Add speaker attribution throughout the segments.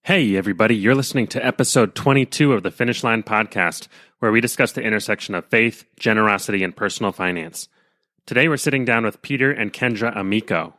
Speaker 1: Hey, everybody, you're listening to episode 22 of the Finish Line podcast, where we discuss the intersection of faith, generosity, and personal finance. Today, we're sitting down with Peter and Kendra Amico.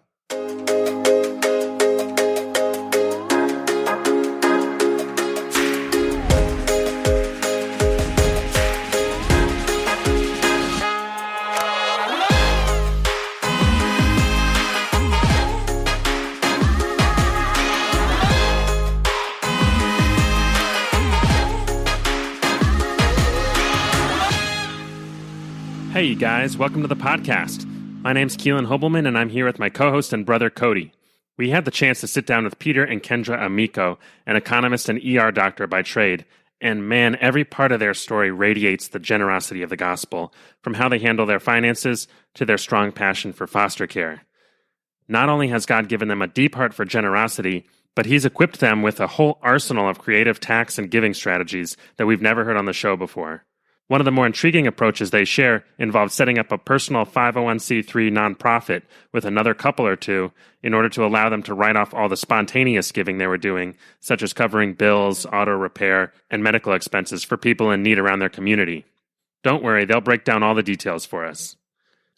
Speaker 1: Hey, you guys, welcome to the podcast. My name's Keelan Hobelman, and I'm here with my co-host and brother, Cody. We had the chance to sit down with Peter and Kendra Amico, an economist and ER doctor by trade, and man, every part of their story radiates the generosity of the gospel, from how they handle their finances to their strong passion for foster care. Not only has God given them a deep heart for generosity, but He's equipped them with a whole arsenal of creative tax and giving strategies that we've never heard on the show before. One of the more intriguing approaches they share involves setting up a personal 501c3 nonprofit with another couple or two in order to allow them to write off all the spontaneous giving they were doing, such as covering bills, auto repair, and medical expenses for people in need around their community. Don't worry, they'll break down all the details for us.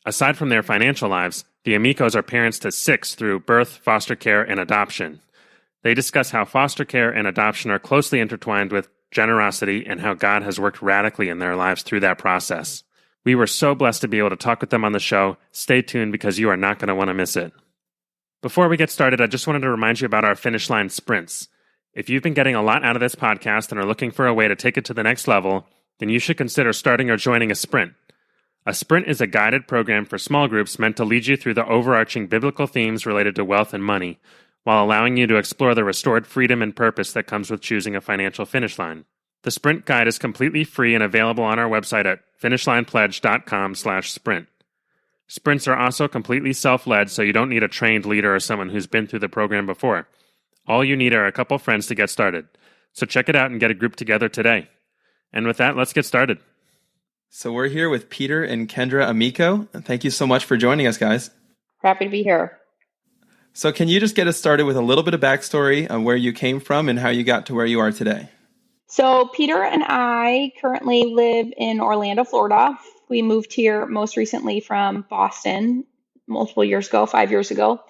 Speaker 1: Aside from their financial lives, the Amicos are parents to 6 through birth, foster care, and adoption. They discuss how foster care and adoption are closely intertwined with generosity, and how God has worked radically in their lives through that process. We were so blessed to be able to talk with them on the show. Stay tuned because you are not going to want to miss it. Before we get started, I just wanted to remind you about our Finish Line sprints. If you've been getting a lot out of this podcast and are looking for a way to take it to the next level, then you should consider starting or joining a sprint. A sprint is a guided program for small groups meant to lead you through the overarching biblical themes related to wealth and money, while allowing you to explore the restored freedom and purpose that comes with choosing a financial finish line. The Sprint Guide is completely free and available on our website at finishlinepledge.com/sprint. Sprints are also completely self-led, so you don't need a trained leader or someone who's been through the program before. All you need are a couple friends to get started. So check it out and get a group together today. And with that, let's get started.
Speaker 2: So we're here with Peter and Kendra Amico. Thank you so much for joining us, guys.
Speaker 3: Happy to be here.
Speaker 2: So can you just get us started with a little bit of backstory on where you came from and how you got to where you are today?
Speaker 3: So Peter and I currently live in Orlando, Florida. We moved here most recently from Boston multiple years ago, 5 years ago.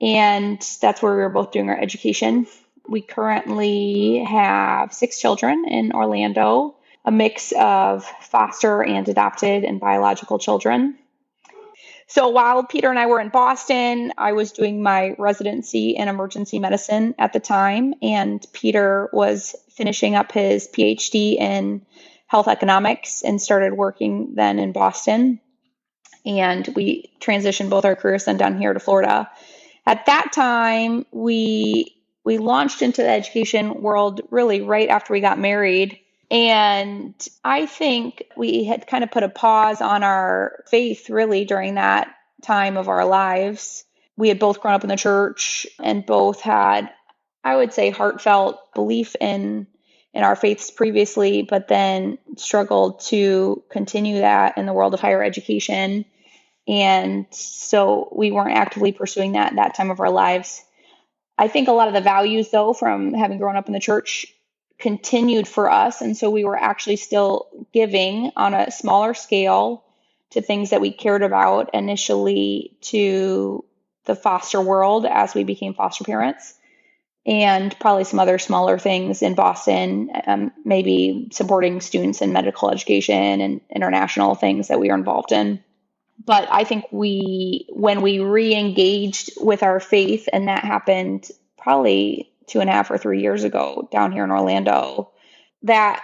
Speaker 3: And that's where we were both doing our education. We currently have 6 children in Orlando, a mix of foster and adopted and biological children. So while Peter and I were in Boston, I was doing my residency in emergency medicine at the time, and Peter was finishing up his PhD in health economics and started working then in Boston. And we transitioned both our careers then down here to Florida. At that time, we launched into the education world really right after we got married. And I think we had kind of put a pause on our faith really during that time of our lives. We had both grown up in the church and both had, I would say, heartfelt belief in our faiths previously, but then struggled to continue that in the world of higher education. And so we weren't actively pursuing that at that time of our lives. I think a lot of the values, though, from having grown up in the church continued for us. And so we were actually still giving on a smaller scale to things that we cared about, initially to the foster world as we became foster parents, and probably some other smaller things in Boston, maybe supporting students in medical education and international things that we are involved in. But I think when we re-engaged with our faith, and that happened probably 2.5 or 3 years ago down here in Orlando, that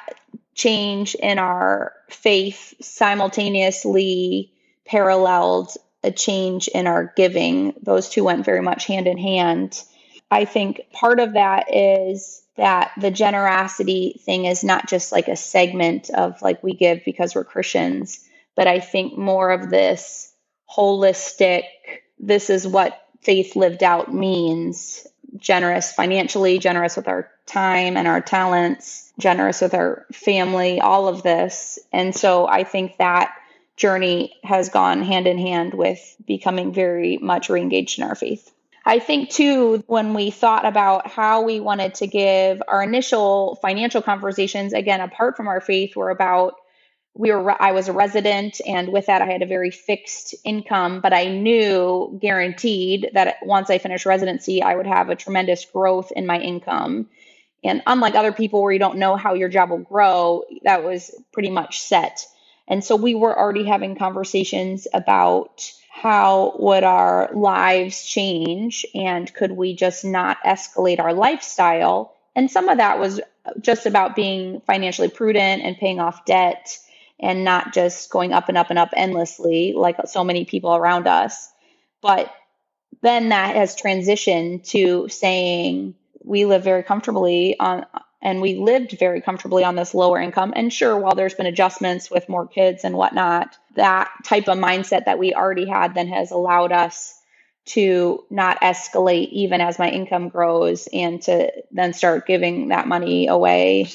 Speaker 3: change in our faith simultaneously paralleled a change in our giving. Those two went very much hand in hand. I think part of that is that the generosity thing is not just like a segment of like we give because we're Christians, but I think more of this holistic, this is what faith lived out means. Generous financially, generous with our time and our talents, generous with our family, all of this. And so I think that journey has gone hand in hand with becoming very much re-engaged in our faith. I think too, when we thought about how we wanted to give our initial financial conversations, again, apart from our faith, were about I was a resident, and with that, I had a very fixed income, but I knew guaranteed that once I finished residency, I would have a tremendous growth in my income. And unlike other people where you don't know how your job will grow, that was pretty much set. And so we were already having conversations about how would our lives change and could we just not escalate our lifestyle? And some of that was just about being financially prudent and paying off debt and not just going up and up and up endlessly like so many people around us. But then that has transitioned to saying we live very comfortably on, and we lived very comfortably on this lower income. And sure, while there's been adjustments with more kids and whatnot, that type of mindset that we already had then has allowed us to not escalate even as my income grows and to then start giving that money away.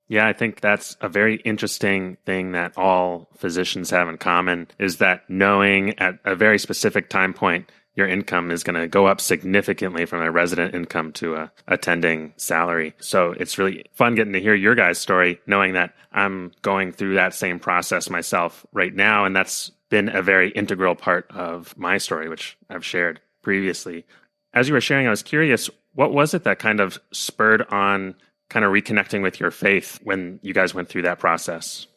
Speaker 1: Yeah, I think that's a very interesting thing that all physicians have in common is that knowing at a very specific time point your income is going to go up significantly from a resident income to a attending salary. So it's really fun getting to hear your guys' story, knowing that I'm going through that same process myself right now. And that's been a very integral part of my story, which I've shared previously. As you were sharing, I was curious, what was it that kind of spurred on kind of reconnecting with your faith when you guys went through that process?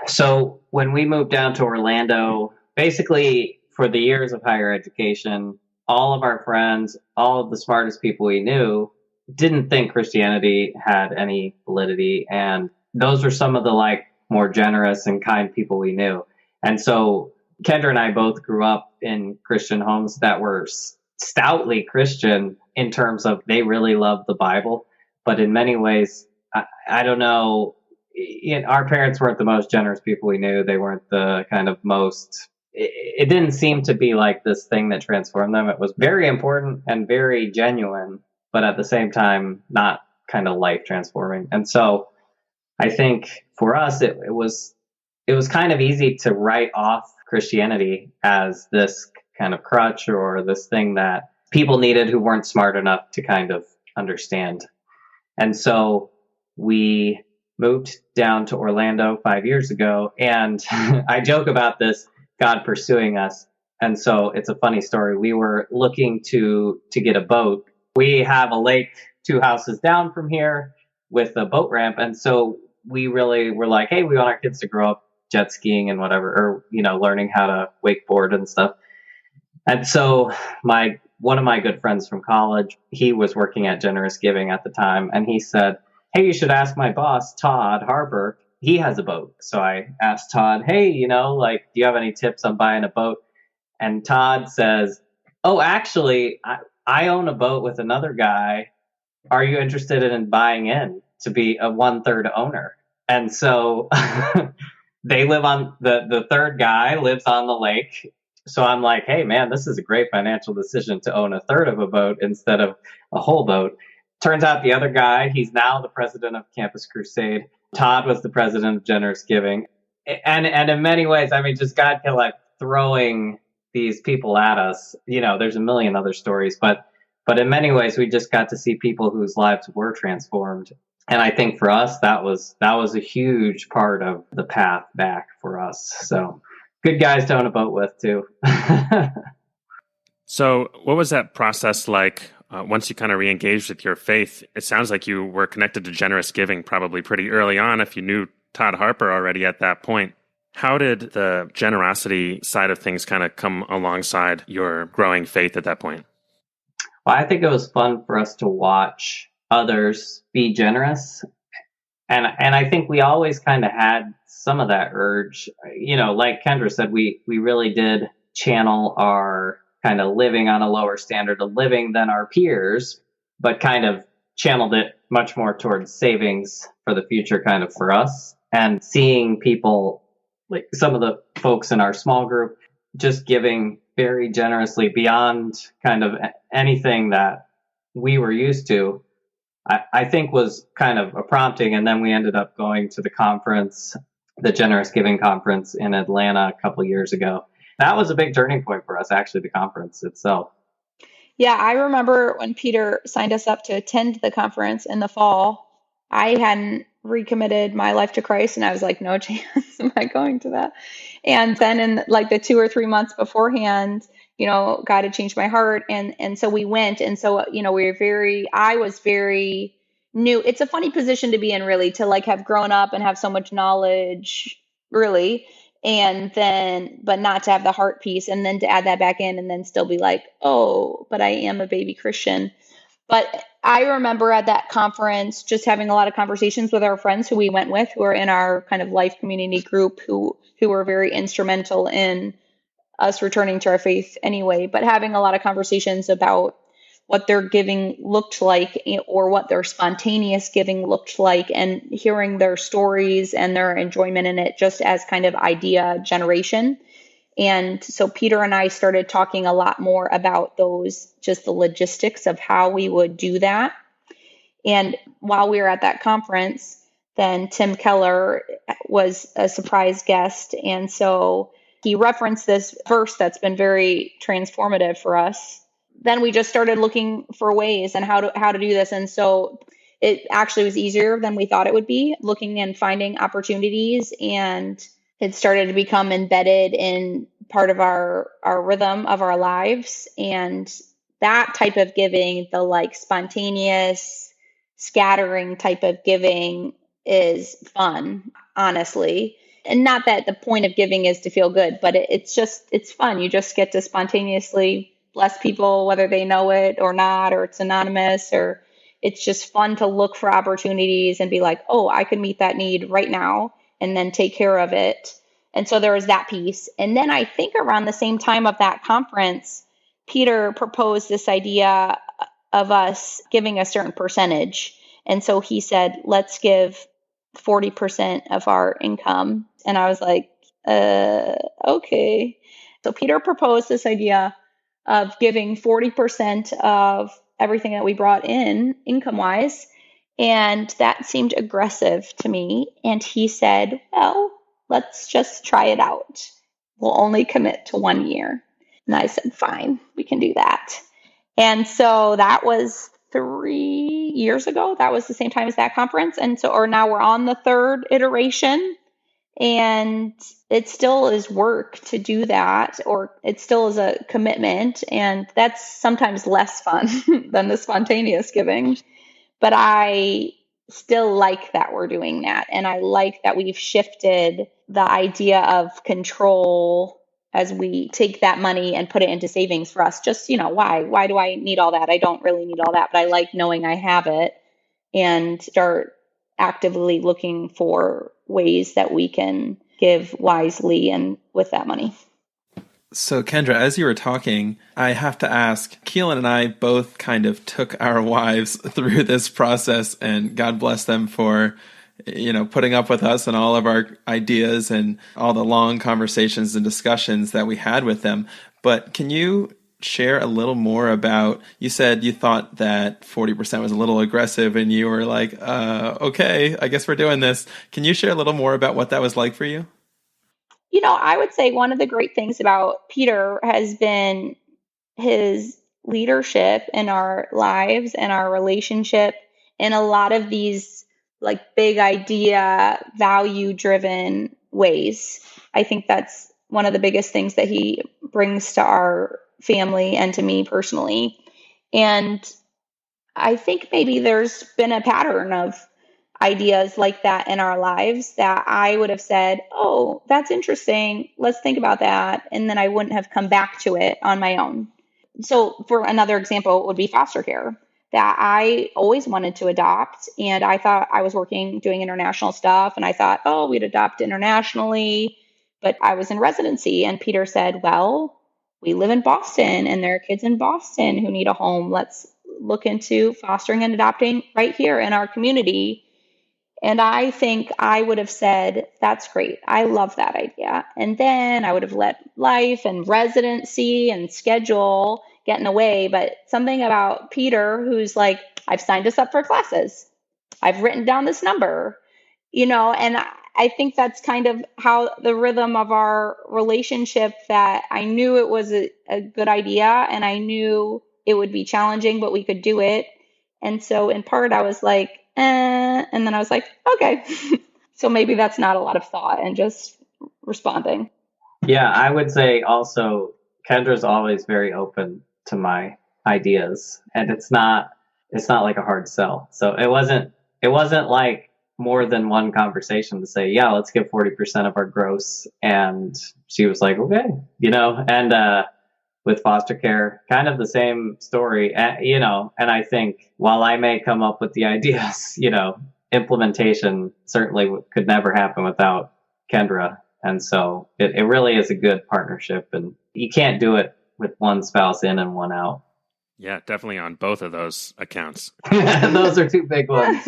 Speaker 4: So when we moved down to Orlando, basically for the years of higher education, all of our friends, all of the smartest people we knew didn't think Christianity had any validity. And those were some of the more generous and kind people we knew. And so Kendra and I both grew up in Christian homes that were stoutly Christian in terms of they really loved the Bible. But in many ways, I don't know, our parents weren't the most generous people we knew. They weren't the kind of most, it didn't seem to be like this thing that transformed them. It was very important and very genuine, but at the same time, not kind of life transforming. And so I think for us, it was kind of easy to write off Christianity as this kind of crutch or this thing that people needed who weren't smart enough to kind of understand. And so we moved down to Orlando 5 years ago, and I joke about this, God pursuing us. And so it's a funny story. We were looking to get a boat. We have a lake 2 houses down from here with a boat ramp. And so we really were like, hey, we want our kids to grow up jet skiing and whatever, or, learning how to wakeboard and stuff. And so one of my good friends from college, he was working at Generous Giving at the time, and he said, hey, you should ask my boss, Todd Harper. He has a boat. So I asked Todd, hey, do you have any tips on buying a boat? And Todd says, oh, actually, I own a boat with another guy. Are you interested in buying in to be a 1/3 owner? And so they live on, the third guy lives on the lake. So I'm like, hey, man, this is a great financial decision to own 1/3 of a boat instead of a whole boat. Turns out the other guy, he's now the president of Campus Crusade. Todd was the president of Generous Giving. And in many ways, just God kept throwing these people at us. There's a million other stories, but in many ways, we just got to see people whose lives were transformed. And I think for us, that was a huge part of the path back for us. So good guys to own a boat with too.
Speaker 1: So what was that process like once you kind of re-engaged with your faith? It sounds like you were connected to Generous Giving probably pretty early on if you knew Todd Harper already at that point. How did the generosity side of things kind of come alongside your growing faith at that point?
Speaker 4: Well, I think it was fun for us to watch others be generous. And I think we always kind of had some of that urge. Like Kendra said, we really did channel our kind of living on a lower standard of living than our peers, but kind of channeled it much more towards savings for the future kind of for us. And seeing people, like some of the folks in our small group, just giving very generously beyond kind of anything that we were used to, I think was kind of a prompting. And then we ended up going to the conference, the Generous Giving Conference in Atlanta a couple of years ago. That was a big turning point for us, actually, the conference itself.
Speaker 3: Yeah, I remember when Peter signed us up to attend the conference in the fall. I hadn't recommitted my life to Christ, and I was like, no chance am I going to that. And then in like the 2 or 3 months beforehand, God had changed my heart, and so we went, and so I was very new. It's a funny position to be in, really, to like have grown up and have so much knowledge, really, and then but not to have the heart piece, and then to add that back in and then still be like, oh, but I am a baby Christian. But I remember at that conference just having a lot of conversations with our friends who we went with, who are in our kind of life community group, who were very instrumental in us returning to our faith anyway, but having a lot of conversations about what their giving looked like, or what their spontaneous giving looked like, and hearing their stories and their enjoyment in it just as kind of idea generation. And so Peter and I started talking a lot more about just the logistics of how we would do that. And while we were at that conference, then Tim Keller was a surprise guest. And so he referenced this verse that's been very transformative for us. Then we just started looking for ways and how to do this. And so it actually was easier than we thought it would be, looking and finding opportunities, and it started to become embedded in part of our rhythm of our lives. And that type of giving, the like spontaneous scattering type of giving, is fun, honestly. And not that the point of giving is to feel good, but it's fun. You just get to spontaneously bless people, whether they know it or not, or it's anonymous, or it's just fun to look for opportunities and be like, oh, I could meet that need right now, and then take care of it. And so there was that piece. And then I think around the same time of that conference, Peter proposed this idea of us giving a certain percentage. And so he said, let's give 40% of our income. And I was like, okay. So Peter proposed this idea of giving 40% of everything that we brought in income wise. And that seemed aggressive to me. And he said, well, let's just try it out. We'll only commit to 1 year. And I said, fine, we can do that. And so that was 3 years ago. That was the same time as that conference. And so, or now we're on the third iteration, and it still is work to do that, or it still is a commitment. And that's sometimes less fun than the spontaneous giving. But I still like that we're doing that. And I like that we've shifted the idea of control as we take that money and put it into savings for us. Just, why do I need all that? I don't really need all that, but I like knowing I have it, and start actively looking for ways that we can give wisely and with that money.
Speaker 2: So, Kendra, as you were talking, I have to ask, Keelan and I both kind of took our wives through this process, and God bless them for, putting up with us and all of our ideas and all the long conversations and discussions that we had with them. But can you share a little more about, you said you thought that 40% was a little aggressive, and you were like, okay, I guess we're doing this. Can you share a little more about what that was like for you?
Speaker 3: I would say one of the great things about Peter has been his leadership in our lives and our relationship in a lot of these like big idea, value driven ways. I think that's one of the biggest things that he brings to our family and to me personally. And I think maybe there's been a pattern of ideas like that in our lives that I would have said, oh, that's interesting. Let's think about that. And then I wouldn't have come back to it on my own. So for another example, it would be foster care, that I always wanted to adopt. And I thought I was doing international stuff. And I thought, oh, we'd adopt internationally. But I was in residency. And Peter said, well, we live in Boston, and there are kids in Boston who need a home. Let's look into fostering and adopting right here in our community. And I think I would have said, that's great. I love that idea. And then I would have let life and residency and schedule get in the way. But something about Peter, who's like, I've signed us up for classes. I've written down this number, and I think that's kind of how the rhythm of our relationship, that I knew it was a good idea, and I knew it would be challenging, but we could do it. And so in part, I was like, and then I was like, okay. So maybe that's not a lot of thought and just responding.
Speaker 4: Yeah, I would say also Kendra's always very open to my ideas, and it's not like a hard sell. So it wasn't like more than one conversation to say, yeah, let's give 40% of our gross. And she was like, okay, and with foster care, kind of the same story, and I think while I may come up with the ideas, implementation certainly could never happen without Kendra. And so it really is a good partnership, and you can't do it with one spouse in and one out.
Speaker 1: Yeah, definitely on both of those accounts.
Speaker 4: Those are two big ones.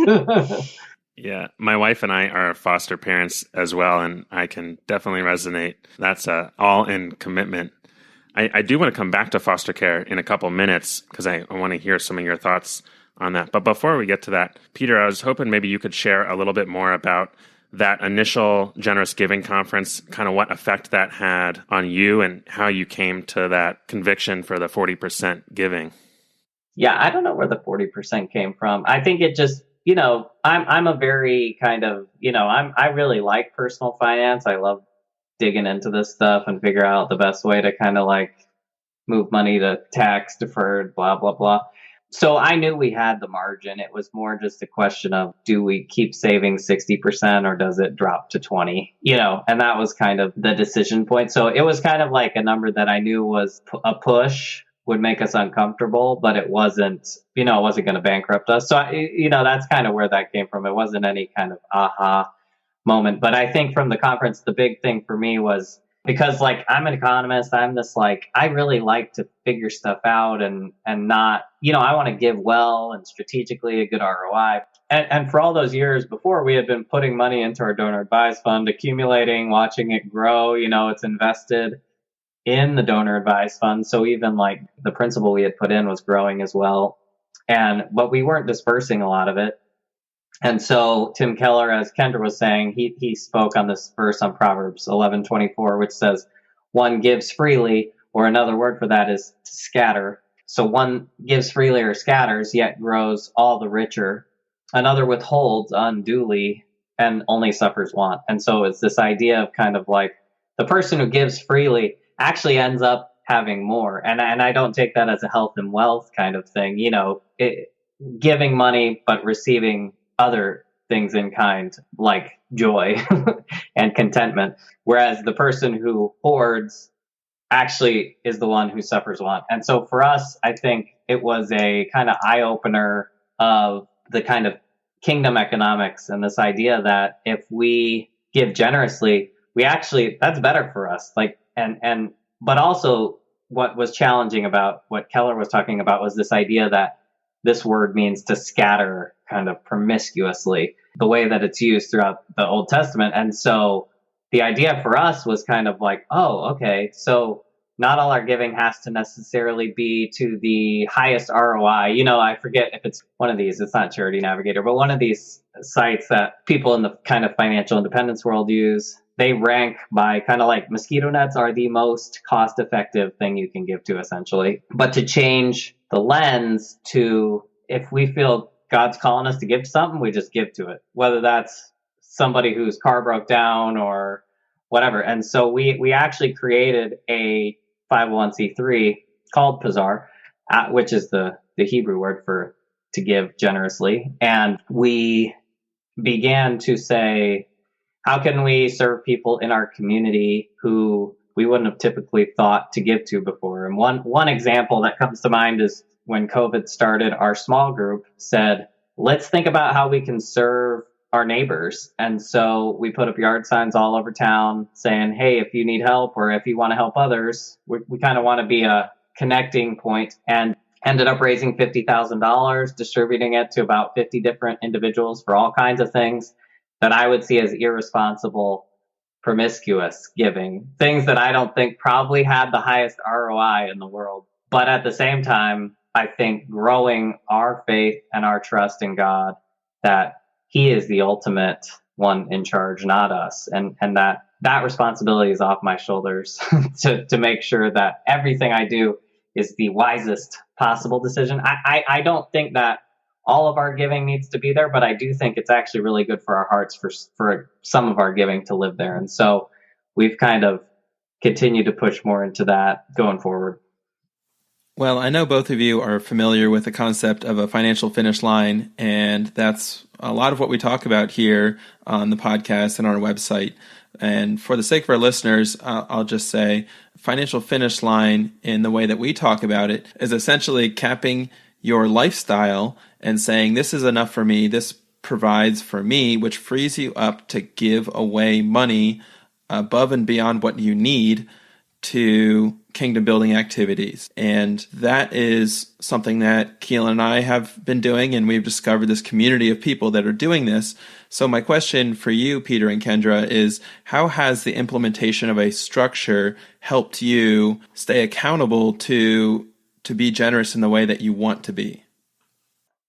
Speaker 1: Yeah, my wife and I are foster parents as well, and I can definitely resonate. That's a all-in commitment. I do want to come back to foster care in a couple minutes because I want to hear some of your thoughts on that. But before we get to that, Peter, I was hoping maybe you could share a little bit more about that initial Generous Giving conference, kind of what effect that had on you and how you came to that conviction for the 40% giving.
Speaker 4: Yeah, I don't know where the 40% came from. I think it just, I'm a very kind of, I really like personal finance. I love digging into this stuff and figure out the best way to kind of like move money to tax deferred, blah, blah, blah. So I knew we had the margin. It was more just a question of, do we keep saving 60% or does it drop to 20? And that was kind of the decision point. So it was kind of like a number that I knew was a push, would make us uncomfortable, but it wasn't going to bankrupt us. So, that's kind of where that came from. It wasn't any kind of aha moment. But I think from the conference, the big thing for me was, because like I'm an economist, I'm this like, I really like to figure stuff out and not, I want to give well and strategically a good ROI. And for all those years before, we had been putting money into our donor advised fund, accumulating, watching it grow, it's invested in the donor advised fund. So even like the principal we had put in was growing as well. But we weren't dispersing a lot of it. And so Tim Keller, as Kendra was saying, he spoke on this verse on Proverbs 11:24, which says, one gives freely, or another word for that is to scatter. So one gives freely or scatters, yet grows all the richer. Another withholds unduly and only suffers want. And so it's this idea of kind of like the person who gives freely actually ends up having more. And I don't take that as a health and wealth kind of thing, giving money, but receiving other things in kind, like joy and contentment. Whereas the person who hoards actually is the one who suffers want. And so for us, I think it was a kind of eye opener of the kind of kingdom economics and this idea that if we give generously, that's better for us. But also what was challenging about what Keller was talking about was this idea that this word means to scatter kind of promiscuously, the way that it's used throughout the Old Testament. And so the idea for us was kind of like, oh, okay, so not all our giving has to necessarily be to the highest ROI. I forget if it's one of these, it's not Charity Navigator, but one of these sites that people in the kind of financial independence world use. They rank by kind of like mosquito nets are the most cost effective thing you can give to, essentially. But to change the lens to, if we feel God's calling us to give to something, we just give to it, whether that's somebody whose car broke down or whatever. And so we actually created a 501c3 called Pazar, which is the Hebrew word for to give generously. And we began to say, how can we serve people in our community who we wouldn't have typically thought to give to before? And one example that comes to mind is when COVID started, our small group said, let's think about how we can serve our neighbors. And so we put up yard signs all over town saying, hey, if you need help or if you want to help others, we kind of want to be a connecting point, and ended up raising $50,000, distributing it to about 50 different individuals for all kinds of things that I would see as irresponsible, promiscuous giving, things that I don't think probably had the highest ROI in the world. But at the same time, I think growing our faith and our trust in God, that He is the ultimate one in charge, not us. And that responsibility is off my shoulders to make sure that everything I do is the wisest possible decision. I don't think that all of our giving needs to be there, but I do think it's actually really good for our hearts for some of our giving to live there. And so we've kind of continued to push more into that going forward.
Speaker 2: Well, I know both of you are familiar with the concept of a financial finish line, and that's a lot of what we talk about here on the podcast and on our website. And for the sake of our listeners, I'll just say financial finish line in the way that we talk about it is essentially capping your lifestyle and saying, this is enough for me, this provides for me, which frees you up to give away money above and beyond what you need to kingdom building activities. And that is something that Keelan and I have been doing, and we've discovered this community of people that are doing this. So my question for you, Peter and Kendra, is how has the implementation of a structure helped you stay accountable to be generous in the way that you want to be?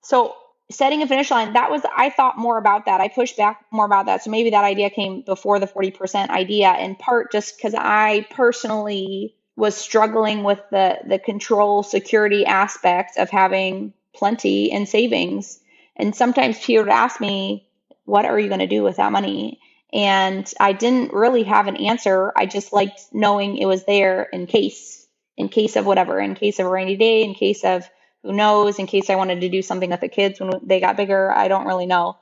Speaker 3: So setting a finish line, I thought more about that. I pushed back more about that. So maybe that idea came before the 40% idea, in part just because I personally was struggling with the control security aspect of having plenty in savings. And sometimes people would ask me, what are you going to do with that money? And I didn't really have an answer. I just liked knowing it was there in case of whatever, in case of a rainy day, in case of who knows, in case I wanted to do something with the kids when they got bigger. I don't really know.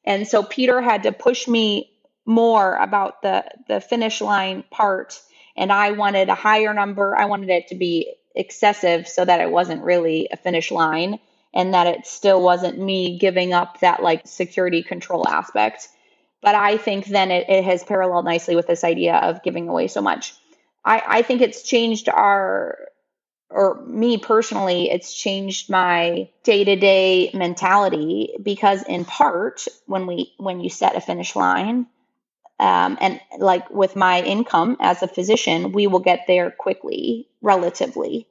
Speaker 3: And so Peter had to push me more about the finish line part. And I wanted a higher number. I wanted it to be excessive so that it wasn't really a finish line and that it still wasn't me giving up that like security control aspect. But I think then it has paralleled nicely with this idea of giving away so much. I think it's changed me personally, it's changed my day-to-day mentality because in part, when you set a finish line, and like with my income as a physician, we will get there quickly, relatively.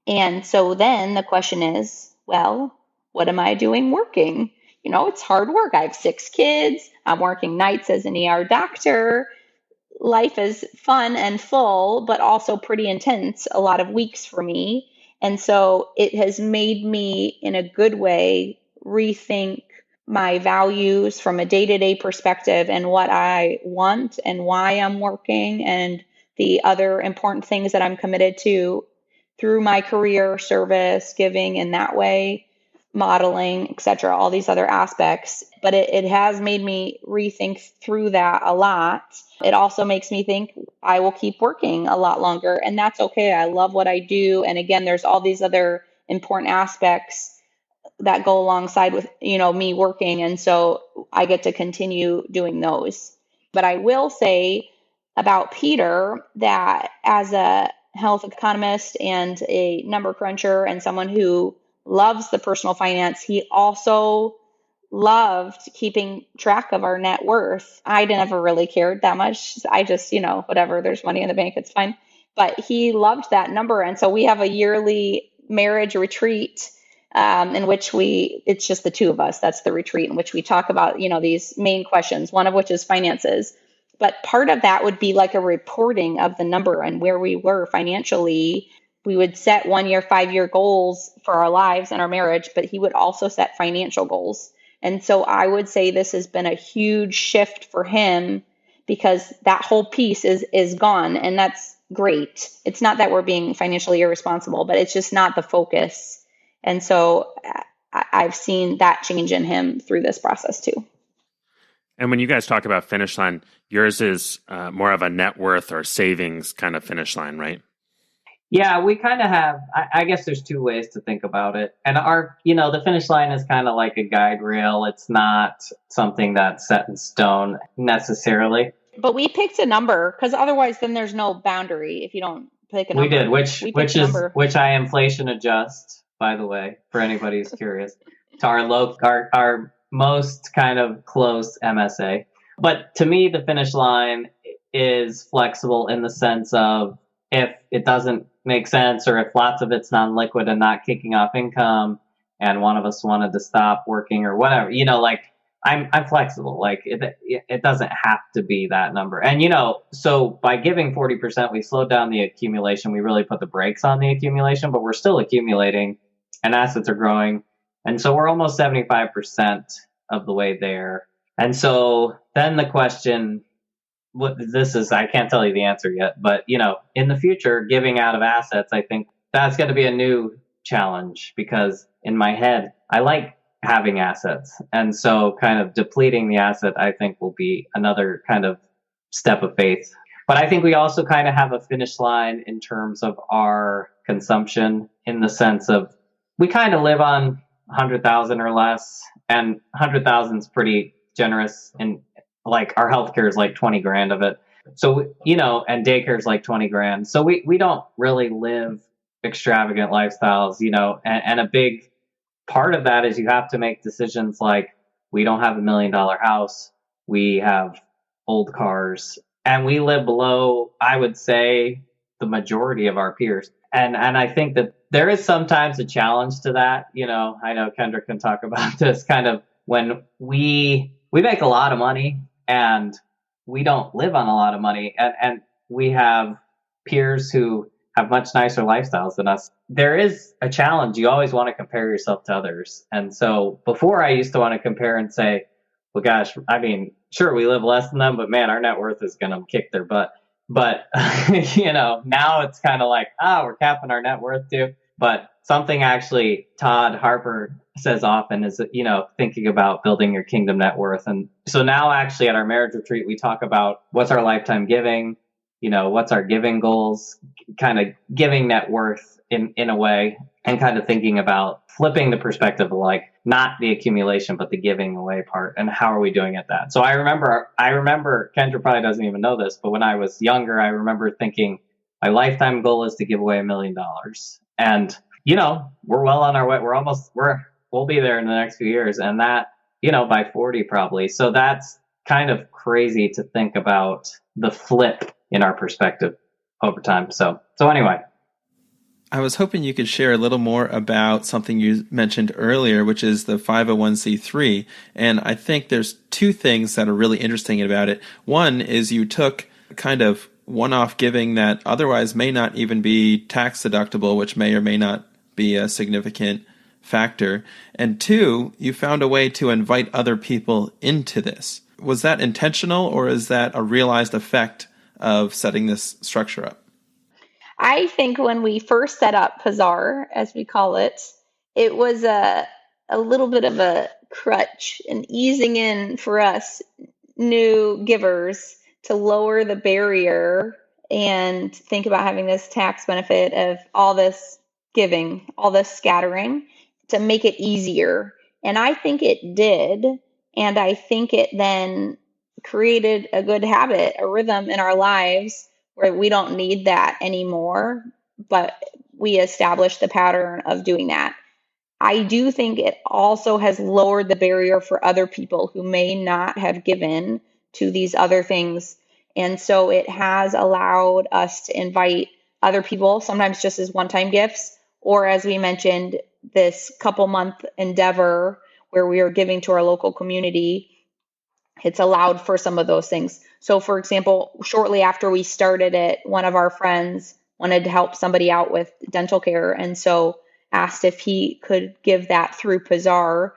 Speaker 3: And so then the question is, well, what am I doing working? It's hard work. I have 6 kids. I'm working nights as an ER doctor. Life is fun and full, but also pretty intense, a lot of weeks for me. And so it has made me, in a good way, rethink my values from a day-to-day perspective and what I want and why I'm working and the other important things that I'm committed to through my career, service, giving in that way, modeling, etc., all these other aspects. But it has made me rethink through that a lot. It also makes me think I will keep working a lot longer, and that's okay. I love what I do. And again, there's all these other important aspects that go alongside with, me working. And so I get to continue doing those. But I will say about Peter that as a health economist and a number cruncher and someone who loves the personal finance, he also loved keeping track of our net worth. I never really cared that much. I just, whatever, there's money in the bank, it's fine. But he loved that number. And so we have a yearly marriage retreat in which it's just the two of us. That's the retreat in which we talk about, these main questions, one of which is finances. But part of that would be like a reporting of the number and where we were financially. We would set 1-year, 5-year goals for our lives and our marriage, but he would also set financial goals. And so I would say this has been a huge shift for him because that whole piece is gone, and that's great. It's not that we're being financially irresponsible, but it's just not the focus. And so I've seen that change in him through this process too.
Speaker 1: And when you guys talk about finish line, yours is more of a net worth or savings kind of finish line, right?
Speaker 4: Yeah, we kind of have, I guess there's 2 ways to think about it. And the finish line is kind of like a guide rail. It's not something that's set in stone necessarily.
Speaker 3: But we picked a number because otherwise then there's no boundary if you don't pick a number.
Speaker 4: We did, which I inflation adjust, by the way, for anybody who's curious, to our most kind of close MSA. But to me, the finish line is flexible in the sense of if it doesn't make sense or if lots of it's non-liquid and not kicking off income and one of us wanted to stop working or whatever, I'm flexible. Like it doesn't have to be that number. And, so by giving 40%, we slowed down the accumulation. We really put the brakes on the accumulation, but we're still accumulating and assets are growing. And so we're almost 75% of the way there. And so then the question, I can't tell you the answer yet, but in the future, giving out of assets, I think that's going to be a new challenge, because in my head, I like having assets. And so kind of depleting the asset, I think, will be another kind of step of faith. But I think we also kind of have a finish line in terms of our consumption, in the sense of we kind of live on 100,000 or less, and 100,000 is pretty generous, and like our healthcare is like 20 grand of it. So, and daycare is like 20 grand. So we don't really live extravagant lifestyles, and a big part of that is you have to make decisions like, we don't have $1 million house. We have old cars, and we live below, I would say, the majority of our peers. And I think that there is sometimes a challenge to that. I know Kendra can talk about this, kind of when we make a lot of money and we don't live on a lot of money, and we have peers who have much nicer lifestyles than us. There is a challenge. You always want to compare yourself to others. And so before, I used to want to compare and say, well, gosh, I mean, sure, we live less than them, but man, our net worth is going to kick their butt. But, now it's kind of like, we're capping our net worth too. But something actually Todd Harper says often is, thinking about building your kingdom net worth. And so now actually at our marriage retreat, we talk about what's our lifetime giving, what's our giving goals, kind of giving net worth in a way, and kind of thinking about flipping the perspective of like, not the accumulation, but the giving away part, and how are we doing at that? So I remember, Kendra probably doesn't even know this, but when I was younger, I remember thinking my lifetime goal is to give away $1 million. And, we're well on our way. We'll be there in the next few years, and that, by 40 probably. So that's kind of crazy to think about the flip in our perspective over time. So anyway.
Speaker 2: I was hoping you could share a little more about something you mentioned earlier, which is the 501c3. And I think there's two things that are really interesting about it. One is you took kind of one-off giving that otherwise may not even be tax deductible, which may or may not be a significant factor. And two, you found a way to invite other people into this. Was that intentional, or is that a realized effect of setting this structure up?
Speaker 3: I think when we first set up Pazar, as we call it, it was a little bit of a crutch, and easing in for us new givers to lower the barrier and think about having this tax benefit of all this giving, all this scattering, to make it easier. And I think it did. And I think it then created a good habit, a rhythm in our lives where we don't need that anymore, but we established the pattern of doing that. I do think it also has lowered the barrier for other people who may not have given to these other things. And so it has allowed us to invite other people, sometimes just as one-time gifts, or as we mentioned, this couple-month endeavor where we are giving to our local community. It's allowed for some of those things. So, for example, shortly after we started it, one of our friends wanted to help somebody out with dental care, and so asked if he could give that through Pazar,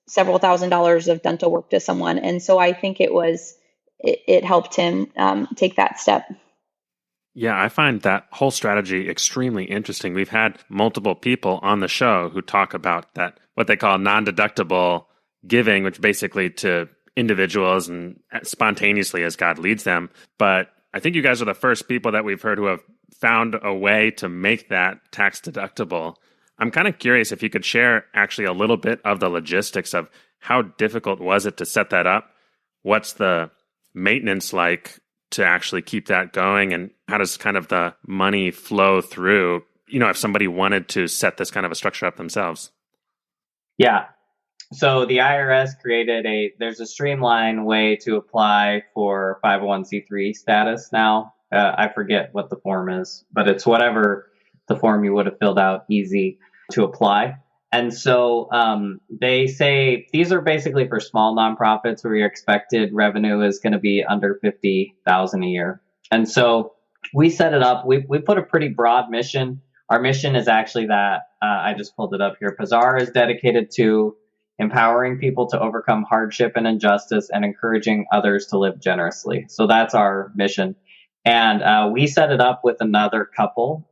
Speaker 3: several $1,000s of dental work to someone. And so I think it helped him take that step.
Speaker 1: Yeah, I find that whole strategy extremely interesting. We've had multiple people on the show who talk about that, what they call non-deductible giving, which basically to individuals and spontaneously as God leads them. But I think you guys are the first people that we've heard who have found a way to make that tax deductible. I'm kind of curious if you could share actually a little bit of the logistics of how difficult was it to set that up? What's the maintenance like to actually keep that going? And how does kind of the money flow through, if somebody wanted to set this kind of a structure up themselves?
Speaker 4: Yeah. So the IRS created there's a streamlined way to apply for 501c3 status now. I forget what the form is, but it's whatever the form you would have filled out, easy to apply. And so they say these are basically for small nonprofits where your expected revenue is going to be under $50,000 a year. And so we set it up. We put a pretty broad mission. our mission is actually that, I just pulled it up here. Pazar is dedicated to empowering people to overcome hardship and injustice and encouraging others to live generously. So that's our mission. And we set it up with another couple,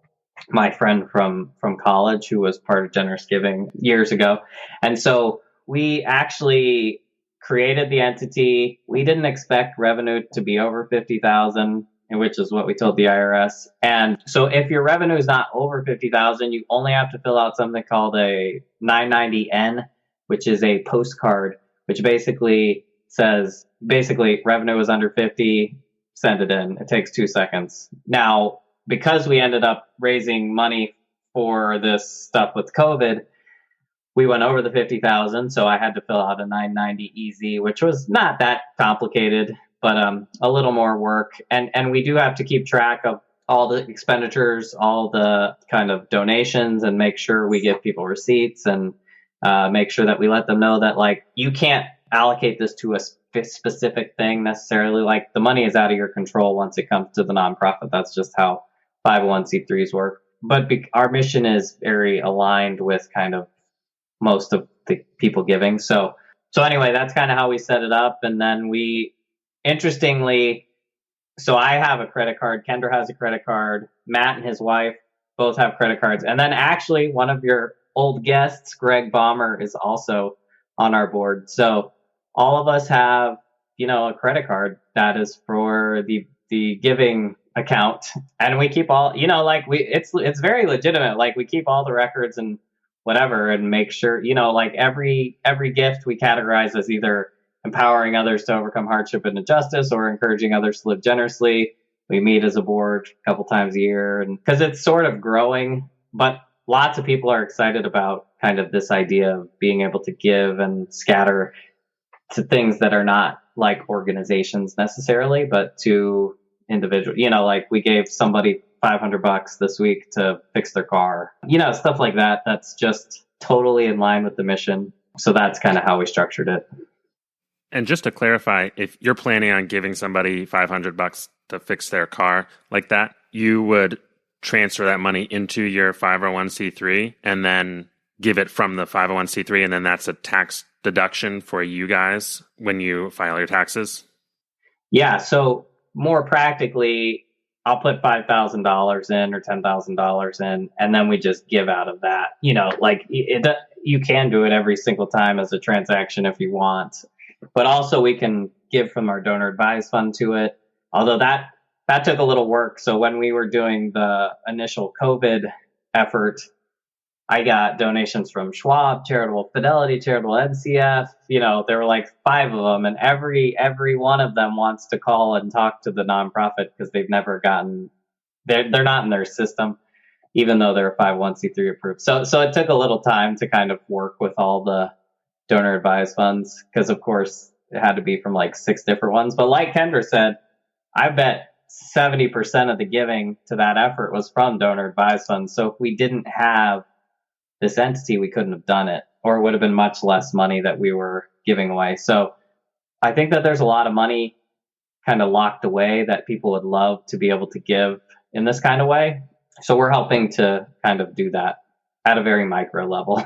Speaker 4: my friend from college who was part of Generous Giving years ago. And so we actually created the entity. We didn't expect revenue to be over 50,000, which is what we told the IRS. And so if your revenue is not over 50,000, you only have to fill out something called a 990N, which is a postcard, which basically says, revenue is under 50, send it in. It takes 2 seconds. Now, because we ended up raising money for this stuff with COVID, we went over the 50,000. So I had to fill out a 990 easy, which was not that complicated, but a little more work. And we do have to keep track of all the expenditures, all the kind of donations, and make sure we give people receipts and make sure that we let them know that, like, you can't allocate this to a specific thing necessarily. Like, the money is out of your control once it comes to the nonprofit. That's just how 501c3s work. But our mission is very aligned with kind of most of the people giving. So anyway, that's kind of how we set it up. And then interestingly, so I have a credit card, Kendra has a credit card, Matt and his wife both have credit cards. And then actually one of your old guests, Greg Baumer, is also on our board. So all of us have, a credit card that is for the giving account, and we keep all, it's very legitimate. Like, we keep all the records and whatever, and make sure, like every gift we categorize as either empowering others to overcome hardship and injustice or encouraging others to live generously. We meet as a board a couple times a year, and because it's sort of growing, but lots of people are excited about kind of this idea of being able to give and scatter to things that are not like organizations necessarily, but to individual, like we gave somebody $500 this week to fix their car, stuff like that. That's just totally in line with the mission. So that's kind of how we structured it.
Speaker 1: And just to clarify, if you're planning on giving somebody $500 to fix their car like that, you would transfer that money into your 501c3 and then give it from the 501c3, and then that's a tax deduction for you guys when you file your taxes? Yeah.
Speaker 4: So more practically, I'll put $5,000 in or $10,000 in, and then we just give out of that. You can do it every single time as a transaction if you want, but also we can give from our donor advised fund to it. Although that took a little work. So when we were doing the initial COVID effort, I got donations from Schwab, Charitable Fidelity, Charitable NCF. There were like 5 of them, and every one of them wants to call and talk to the nonprofit because they've never gotten, they're not in their system, even though they're 501c3 approved. So it took a little time to kind of work with all the donor advised funds, because of course it had to be from like 6 different ones. But like Kendra said, I bet 70% of the giving to that effort was from donor advised funds. So if we didn't have this entity, we couldn't have done it, or it would have been much less money that we were giving away. So I think that there's a lot of money kind of locked away that people would love to be able to give in this kind of way. So we're helping to kind of do that at a very micro level.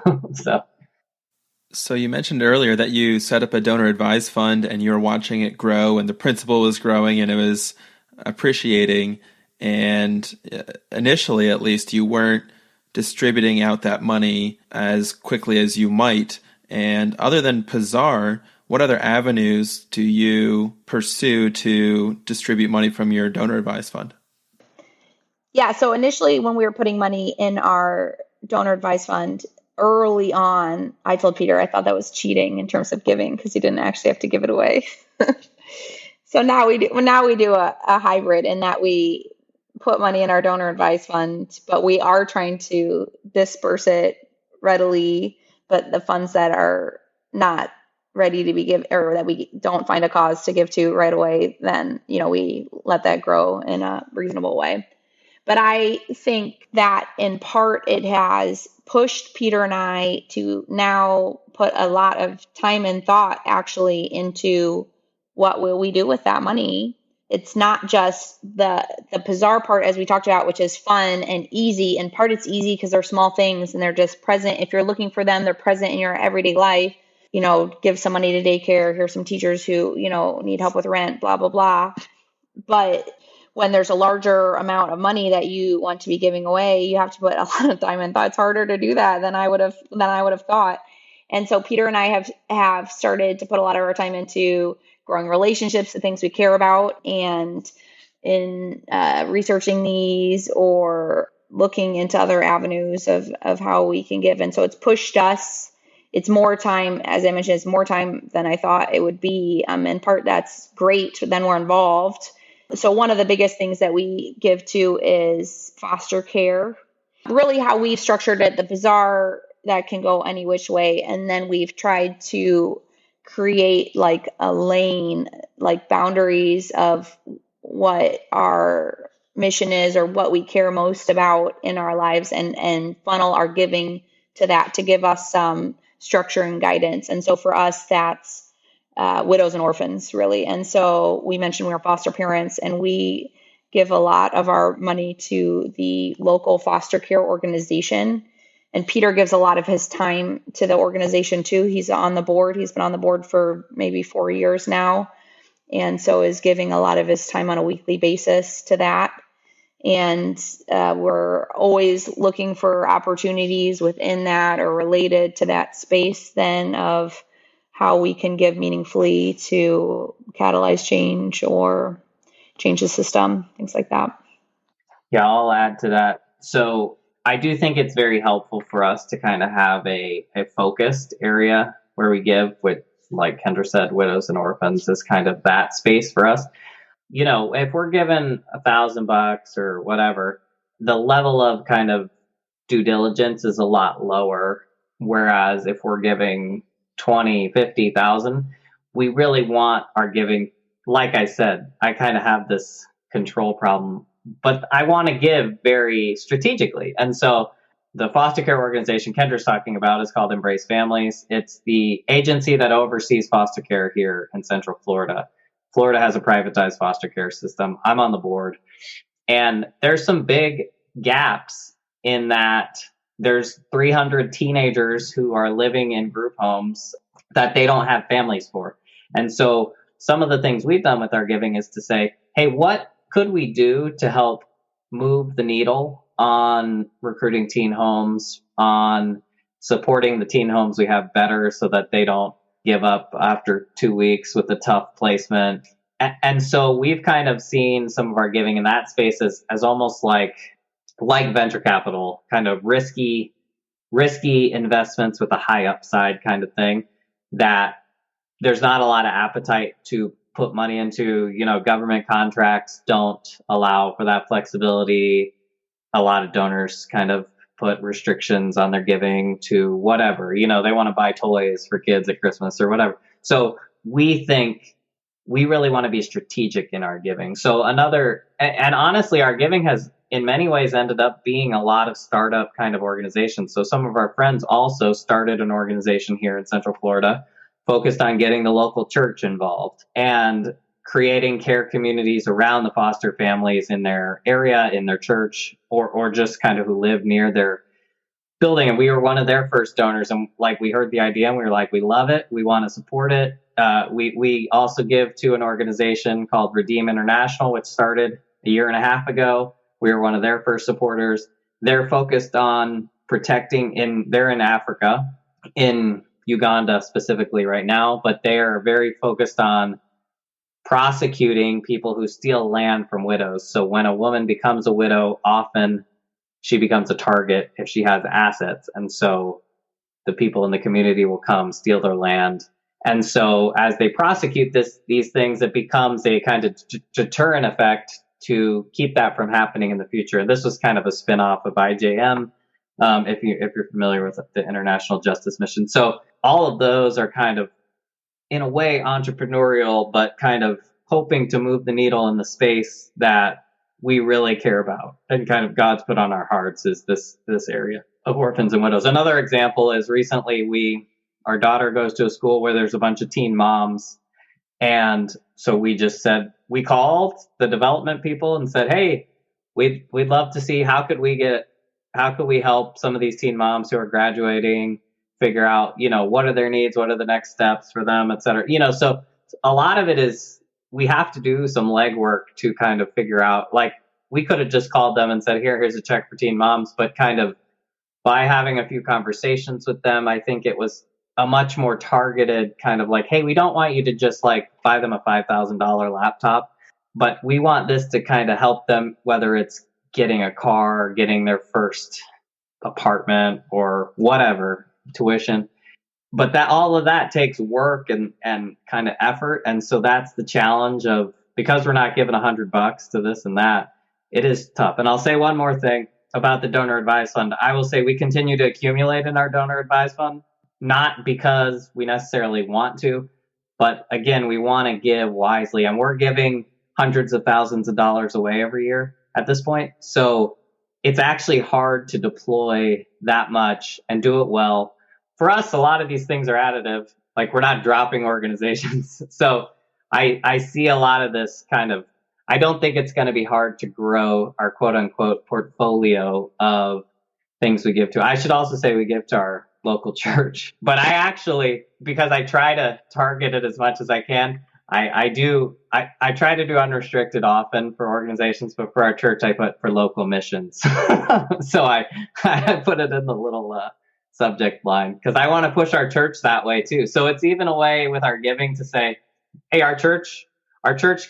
Speaker 2: So you mentioned earlier that you set up a donor advised fund and you were watching it grow, and the principal was growing and it was appreciating. And initially, at least, you weren't distributing out that money as quickly as you might. And other than Pazar, what other avenues do you pursue to distribute money from your donor advised fund?
Speaker 3: Yeah, so initially when we were putting money in our donor advised fund, early on, I told Peter I thought that was cheating in terms of giving, because he didn't actually have to give it away. So now we do a hybrid, in that we put money in our donor advised fund, but we are trying to disperse it readily. But the funds that are not ready to be given, or that we don't find a cause to give to right away, then we let that grow in a reasonable way. But I think that in part it has pushed Peter and I to now put a lot of time and thought actually into what will we do with that money. it's not just the bizarre part, as we talked about, which is fun and easy. In part, it's easy because they're small things and they're just present. If you're looking for them, they're present in your everyday life. Give some money to daycare. Here's some teachers who, need help with rent, blah, blah, blah. But when there's a larger amount of money that you want to be giving away, you have to put a lot of time in. It's harder to do that than I would have thought. And so Peter and I have started to put a lot of our time into growing relationships, the things we care about, and in researching these or looking into other avenues of how we can give. And so it's pushed us. It's more time, as I mentioned, it's more time than I thought it would be. In part, that's great. Then we're involved. So one of the biggest things that we give to is foster care. Really how we've structured it, the bizarre, that can go any which way. And then we've tried to create like a lane, like boundaries of what our mission is or what we care most about in our lives, and funnel our giving to that to give us some structure and guidance. And so for us, that's widows and orphans, really. And so we mentioned we're foster parents, and we give a lot of our money to the local foster care organization. And Peter gives a lot of his time to the organization too. He's on the board. He's been on the board for maybe 4 years now. And so is giving a lot of his time on a weekly basis to that. And we're always looking for opportunities within that or related to that space then of how we can give meaningfully to catalyze change or change the system, things like that.
Speaker 4: Yeah, I'll add to that. So I do think it's very helpful for us to kind of have a focused area where we give, with, like Kendra said, widows and orphans is kind of that space for us. If we're given $1,000 or whatever, the level of kind of due diligence is a lot lower. Whereas if we're giving 20, 50,000, we really want our giving. Like I said, I kind of have this control problem, but I want to give very strategically. And so the foster care organization Kendra's talking about is called Embrace Families. It's the agency that oversees foster care here in Central Florida. Florida has a privatized foster care system. I'm on the board. And there's some big gaps in that there's 300 teenagers who are living in group homes that they don't have families for. And so some of the things we've done with our giving is to say, hey, what could we do to help move the needle on recruiting teen homes, on supporting the teen homes we have better so that they don't give up after 2 weeks with a tough placement. And so we've kind of seen some of our giving in that space as almost like venture capital, kind of risky investments with a high upside kind of thing that there's not a lot of appetite to put money into. Government contracts don't allow for that flexibility. A lot of donors kind of put restrictions on their giving to whatever, they want to buy toys for kids at Christmas or whatever. So we think we really want to be strategic in our giving. So and honestly, our giving has in many ways ended up being a lot of startup kind of organizations. So some of our friends also started an organization here in Central Florida focused on getting the local church involved and creating care communities around the foster families in their area, in their church, or just kind of who live near their building. And we were one of their first donors. And we heard the idea and we were like, we love it. We want to support it. We also give to an organization called Redeem International, which started a year and a half ago. We were one of their first supporters. They're focused on protecting they're in Africa, in Uganda specifically right now, but they are very focused on prosecuting people who steal land from widows. So when a woman becomes a widow, often she becomes a target if she has assets. And so the people in the community will come steal their land. And so as they prosecute these things, it becomes a kind of deterrent effect to keep that from happening in the future. And this was kind of a spinoff of IJM, if you're familiar with the International Justice Mission. So all of those are kind of, in a way, entrepreneurial, but kind of hoping to move the needle in the space that we really care about and kind of God's put on our hearts is this area of orphans and widows. Another example is recently our daughter goes to a school where there's a bunch of teen moms. And so we just said, we called the development people and said, hey, we'd love to see how could we help some of these teen moms who are graduating figure out, what are their needs, what are the next steps for them, et cetera. So a lot of it is we have to do some legwork to kind of figure out, like, we could have just called them and said, here's a check for teen moms, but kind of by having a few conversations with them, I think it was a much more targeted kind of like, hey, we don't want you to just like buy them a $5,000 laptop, but we want this to kind of help them, whether it's getting a car, getting their first apartment or whatever, tuition. But that all of that takes work and kind of effort. And so that's the challenge of, because we're not giving $100 to this and that, it is tough. And I'll say one more thing about the donor advised fund. I will say we continue to accumulate in our donor advised fund, not because we necessarily want to, but again, we want to give wisely, and we're giving hundreds of thousands of dollars away every year at this point. So it's actually hard to deploy that much and do it well. For us, a lot of these things are additive. Like, we're not dropping organizations. So I see a lot of this kind of, I don't think it's going to be hard to grow our quote unquote portfolio of things we give to. I should also say we give to our local church, but I actually, because I try to target it as much as I can, I try to do unrestricted often for organizations, but for our church, I put for local missions. So I put it in the little subject line because I want to push our church that way too. So it's even a way with our giving to say, hey, our church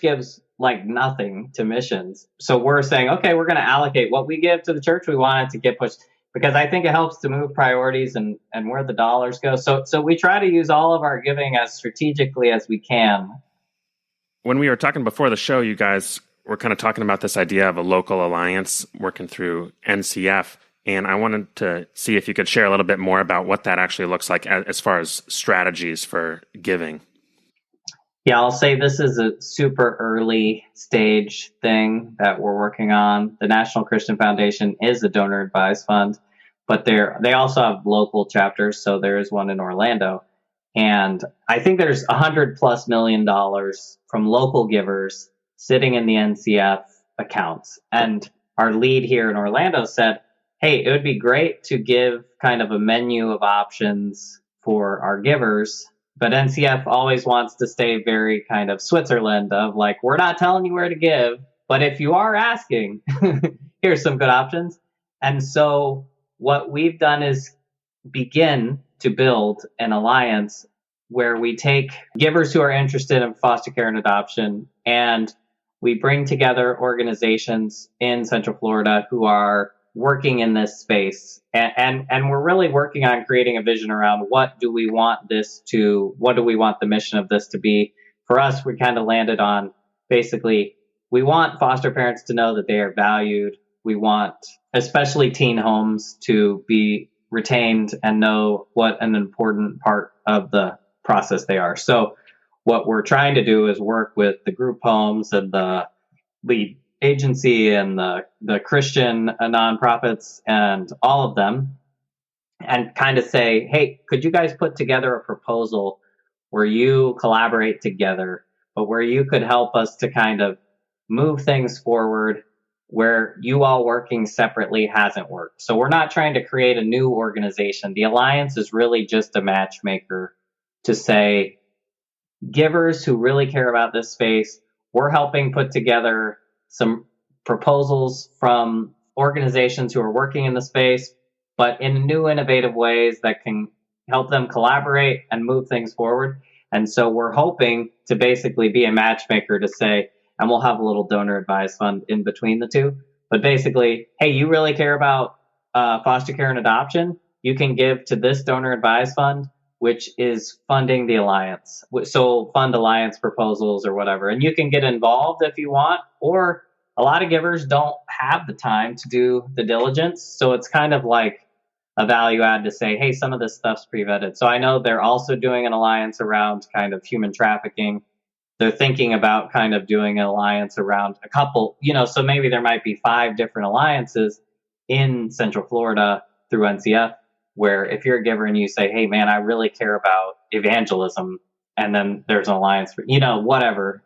Speaker 4: gives like nothing to missions. So we're saying, okay, we're going to allocate what we give to the church. We want it to get pushed because I think it helps to move priorities and where the dollars go. So we try to use all of our giving as strategically as we can.
Speaker 1: When we were talking before the show, you guys were kind of talking about this idea of a local alliance working through NCF. And I wanted to see if you could share a little bit more about what that actually looks like as far as strategies for giving.
Speaker 4: Yeah, I'll say this is a super early stage thing that we're working on. The National Christian Foundation is a donor advised fund, but they also have local chapters. So there is one in Orlando. And I think there's $100+ million from local givers sitting in the NCF accounts. And our lead here in Orlando said, hey, it would be great to give kind of a menu of options for our givers. But NCF always wants to stay very kind of Switzerland of like, we're not telling you where to give, but if you are asking, here's some good options. And so what we've done is begin to build an alliance where we take givers who are interested in foster care and adoption, and we bring together organizations in Central Florida who are working in this space. And we're really working on creating a vision around what do we want the mission of this to be. For us, we kind of landed on basically, we want foster parents to know that they are valued. We want especially teen homes to be retained and know what an important part of the process they are. So what we're trying to do is work with the group homes and the lead agency and the Christian nonprofits and all of them, and kind of say, hey, could you guys put together a proposal where you collaborate together, but where you could help us to kind of move things forward where you all working separately hasn't worked. So we're not trying to create a new organization. The alliance is really just a matchmaker to say, givers who really care about this space, we're helping put together some proposals from organizations who are working in the space, but in new innovative ways that can help them collaborate and move things forward. And so we're hoping to basically be a matchmaker to say, and we'll have a little donor advised fund in between the two, but basically, hey, you really care about foster care and adoption? You can give to this donor advised fund, which is funding the alliance. So fund alliance proposals or whatever. And you can get involved if you want, or a lot of givers don't have the time to do the diligence. So it's kind of like a value add to say, hey, some of this stuff's pre-vetted. So I know they're also doing an alliance around kind of human trafficking. They're thinking about kind of doing an alliance around a couple, so maybe there might be 5 different alliances in Central Florida through NCF, where if you're a giver and you say, hey, man, I really care about evangelism, and then there's an alliance for, whatever.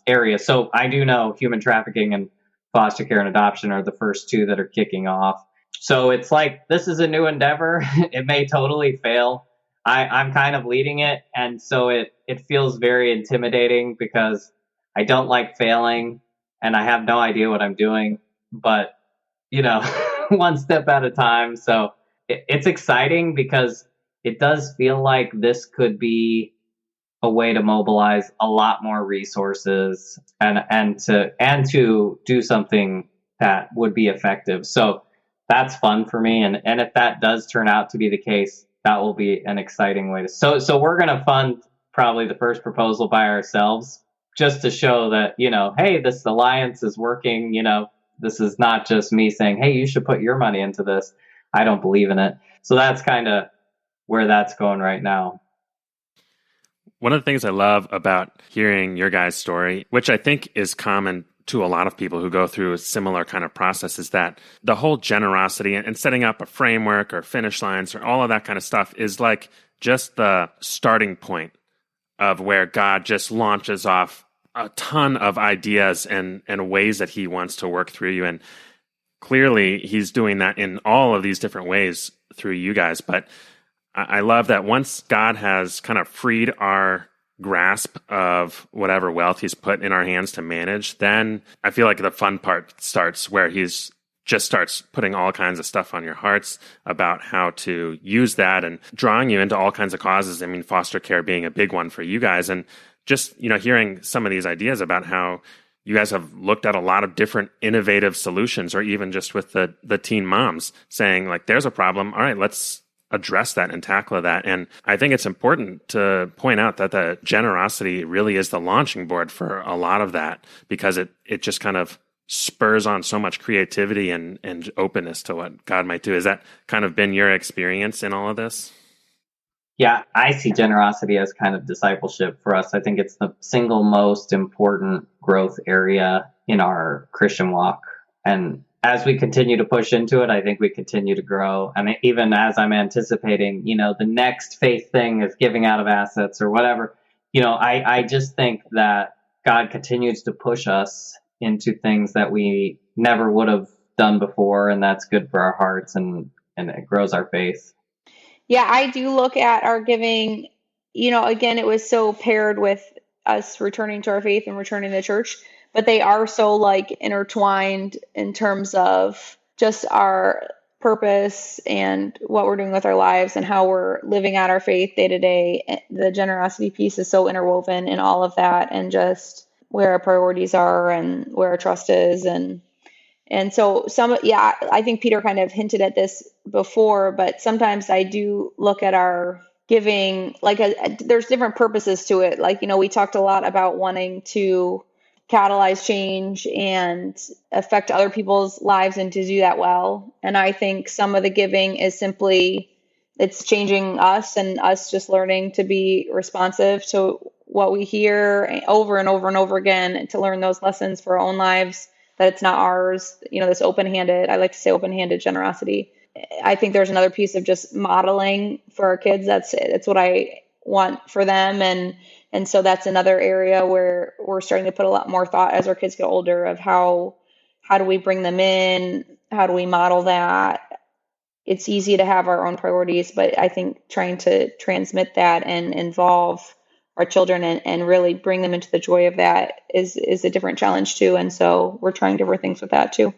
Speaker 4: area. So I do know human trafficking and foster care and adoption are the first two that are kicking off. So it's like, this is a new endeavor. It may totally fail. I'm kind of leading it. And so it feels very intimidating because I don't like failing and I have no idea what I'm doing, but one step at a time. So it's exciting because it does feel like this could be a way to mobilize a lot more resources and to do something that would be effective. So that's fun for me. And if that does turn out to be the case, that will be an exciting way to. So we're going to fund probably the first proposal by ourselves just to show that, hey, this alliance is working. This is not just me saying, hey, you should put your money into this. I don't believe in it. So that's kind of where that's going right now.
Speaker 1: One of the things I love about hearing your guys' story, which I think is common to a lot of people who go through a similar kind of process, is that the whole generosity and setting up a framework or finish lines or all of that kind of stuff is like just the starting point of where God just launches off a ton of ideas and ways that he wants to work through you. And clearly he's doing that in all of these different ways through you guys. But I love that once God has kind of freed our grasp of whatever wealth he's put in our hands to manage, then I feel like the fun part starts where he's just starts putting all kinds of stuff on your hearts about how to use that and drawing you into all kinds of causes. I mean, foster care being a big one for you guys. And just, hearing some of these ideas about how you guys have looked at a lot of different innovative solutions, or even just with the teen moms saying like, there's a problem. All right, let's address that and tackle that. And I think it's important to point out that the generosity really is the launching board for a lot of that, because it just kind of spurs on so much creativity and openness to what God might do. Has that kind of been your experience in all of this?
Speaker 4: Yeah, I see generosity as kind of discipleship for us. I think it's the single most important growth area in our Christian walk. And as we continue to push into it, I think we continue to grow. I mean, even as I'm anticipating, the next faith thing is giving out of assets or whatever, I just think that God continues to push us into things that we never would have done before. And that's good for our hearts and it grows our faith.
Speaker 3: Yeah, I do look at our giving, again, it was so paired with us returning to our faith and returning to the church, but they are so like intertwined in terms of just our purpose and what we're doing with our lives and how we're living out our faith day to day. The generosity piece is so interwoven in all of that, and just where our priorities are and where our trust is. And so I think Peter kind of hinted at this before, but sometimes I do look at our giving, like there's different purposes to it. Like, we talked a lot about wanting to catalyze change and affect other people's lives and to do that well. And I think some of the giving is simply, it's changing us and us just learning to be responsive to what we hear over and over and over again, and to learn those lessons for our own lives, that it's not ours, this open-handed, I like to say open-handed generosity. I think there's another piece of just modeling for our kids. That's what I want for them. And so that's another area where we're starting to put a lot more thought as our kids get older of how do we bring them in? How do we model that? It's easy to have our own priorities, but I think trying to transmit that and involve our children and really bring them into the joy of that is a different challenge too. And so we're trying different things with that too.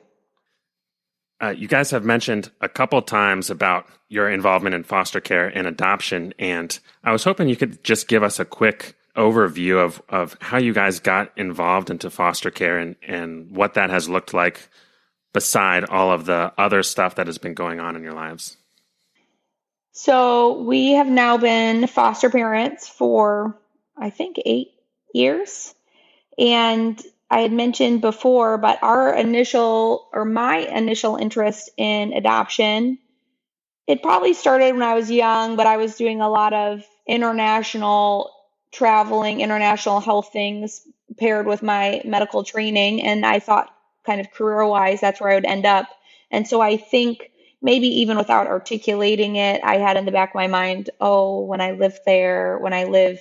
Speaker 1: You guys have mentioned a couple times about your involvement in foster care and adoption, and I was hoping you could just give us a quick overview of how you guys got involved into foster care and what that has looked like beside all of the other stuff that has been going on in your lives.
Speaker 3: So we have now been foster parents for, I think, 8 years. And I had mentioned before, but my initial interest in adoption, it probably started when I was young, but I was doing a lot of international traveling, international health things paired with my medical training. And I thought kind of career-wise, that's where I would end up. And so I think maybe even without articulating it, I had in the back of my mind, when I live there, when I live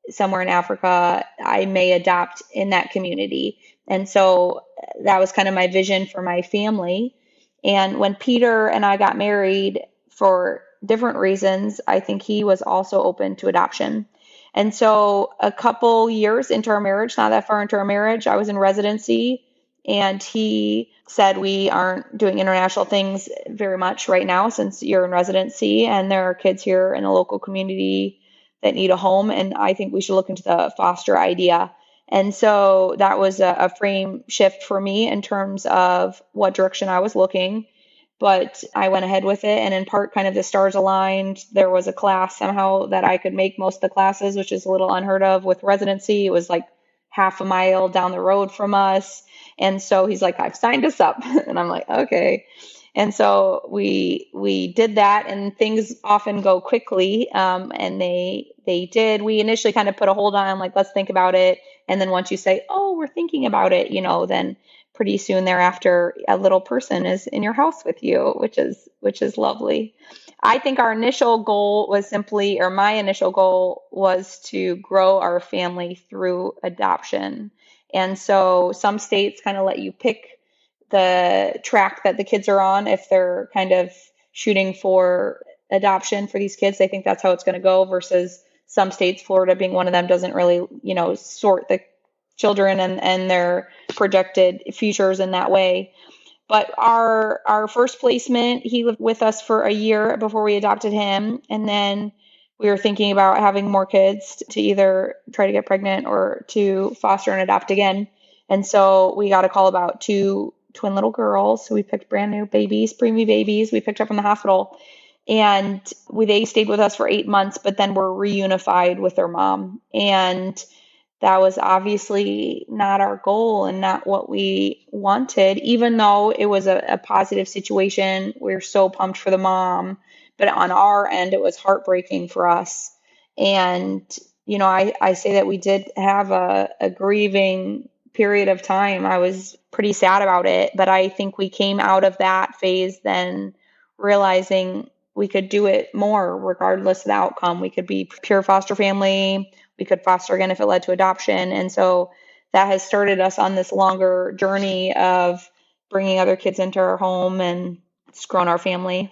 Speaker 3: somewhere in Africa, I may adopt in that community. And so that was kind of my vision for my family. And when Peter and I got married for different reasons, I think he was also open to adoption. And so a couple years into our marriage, not that far into our marriage, I was in residency and he said, we aren't doing international things very much right now since you're in residency and there are kids here in the local community that need a home. And I think we should look into the foster idea. And so that was a frame shift for me in terms of what direction I was looking. But I went ahead with it. And in part, kind of the stars aligned. There was a class somehow that I could make most of the classes, which is a little unheard of with residency. It was like half a mile down the road from us. And so he's like, I've signed us up. And I'm like, okay. And so we did that, and things often go quickly. And they did. We initially kind of put a hold on, like, let's think about it. And then once you say, oh, we're thinking about it, then pretty soon thereafter, a little person is in your house with you, which is lovely. I think our initial goal was simply, or my initial goal was to grow our family through adoption. And so some states kind of let you pick the track that the kids are on if they're kind of shooting for adoption for these kids. They think that's how it's going to go, versus some states, Florida being one of them, doesn't really, sort the children and their projected futures in that way. But our first placement, he lived with us for a year before we adopted him. And then we were thinking about having more kids to either try to get pregnant or to foster and adopt again. And so we got a call about 2 twin little girls. So we picked brand new babies, preemie babies. We picked up from the hospital. And they stayed with us for 8 months, but then were reunified with their mom. And that was obviously not our goal and not what we wanted, even though it was a positive situation. We were so pumped for the mom, but on our end, it was heartbreaking for us. And, I say that we did have a grieving period of time. I was pretty sad about it, but I think we came out of that phase then realizing we could do it more regardless of the outcome. We could be pure foster family. We could foster again if it led to adoption. And so that has started us on this longer journey of bringing other kids into our home, and it's grown our family.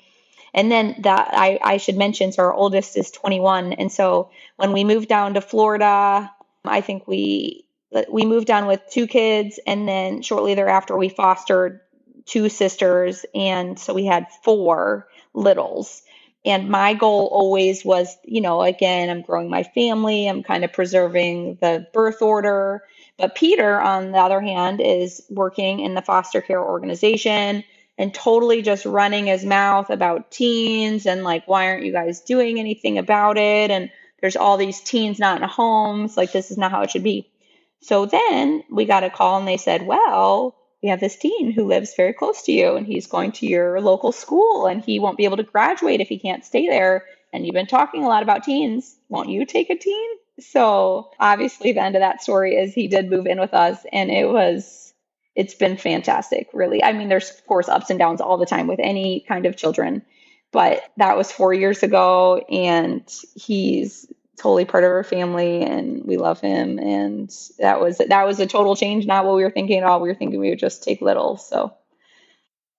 Speaker 3: And then that I should mention, so our oldest is 21. And so when we moved down to Florida, I think we moved down with 2 kids. And then shortly thereafter, we fostered 2 sisters. And so we had 4 littles. And my goal always was, again, I'm growing my family. I'm kind of preserving the birth order. But Peter, on the other hand, is working in the foster care organization and totally just running his mouth about teens and like, why aren't you guys doing anything about it? And there's all these teens not in homes. Like, this is not how it should be. So then we got a call and they said, well, we have this teen who lives very close to you and he's going to your local school and he won't be able to graduate if he can't stay there. And you've been talking a lot about teens. Won't you take a teen? So obviously the end of that story is he did move in with us, and it's been fantastic, really. I mean, there's of course ups and downs all the time with any kind of children, but that was 4 years ago and he's totally part of our family and we love him. And that was a total change, not what we were thinking at all. We were thinking we would just take little. So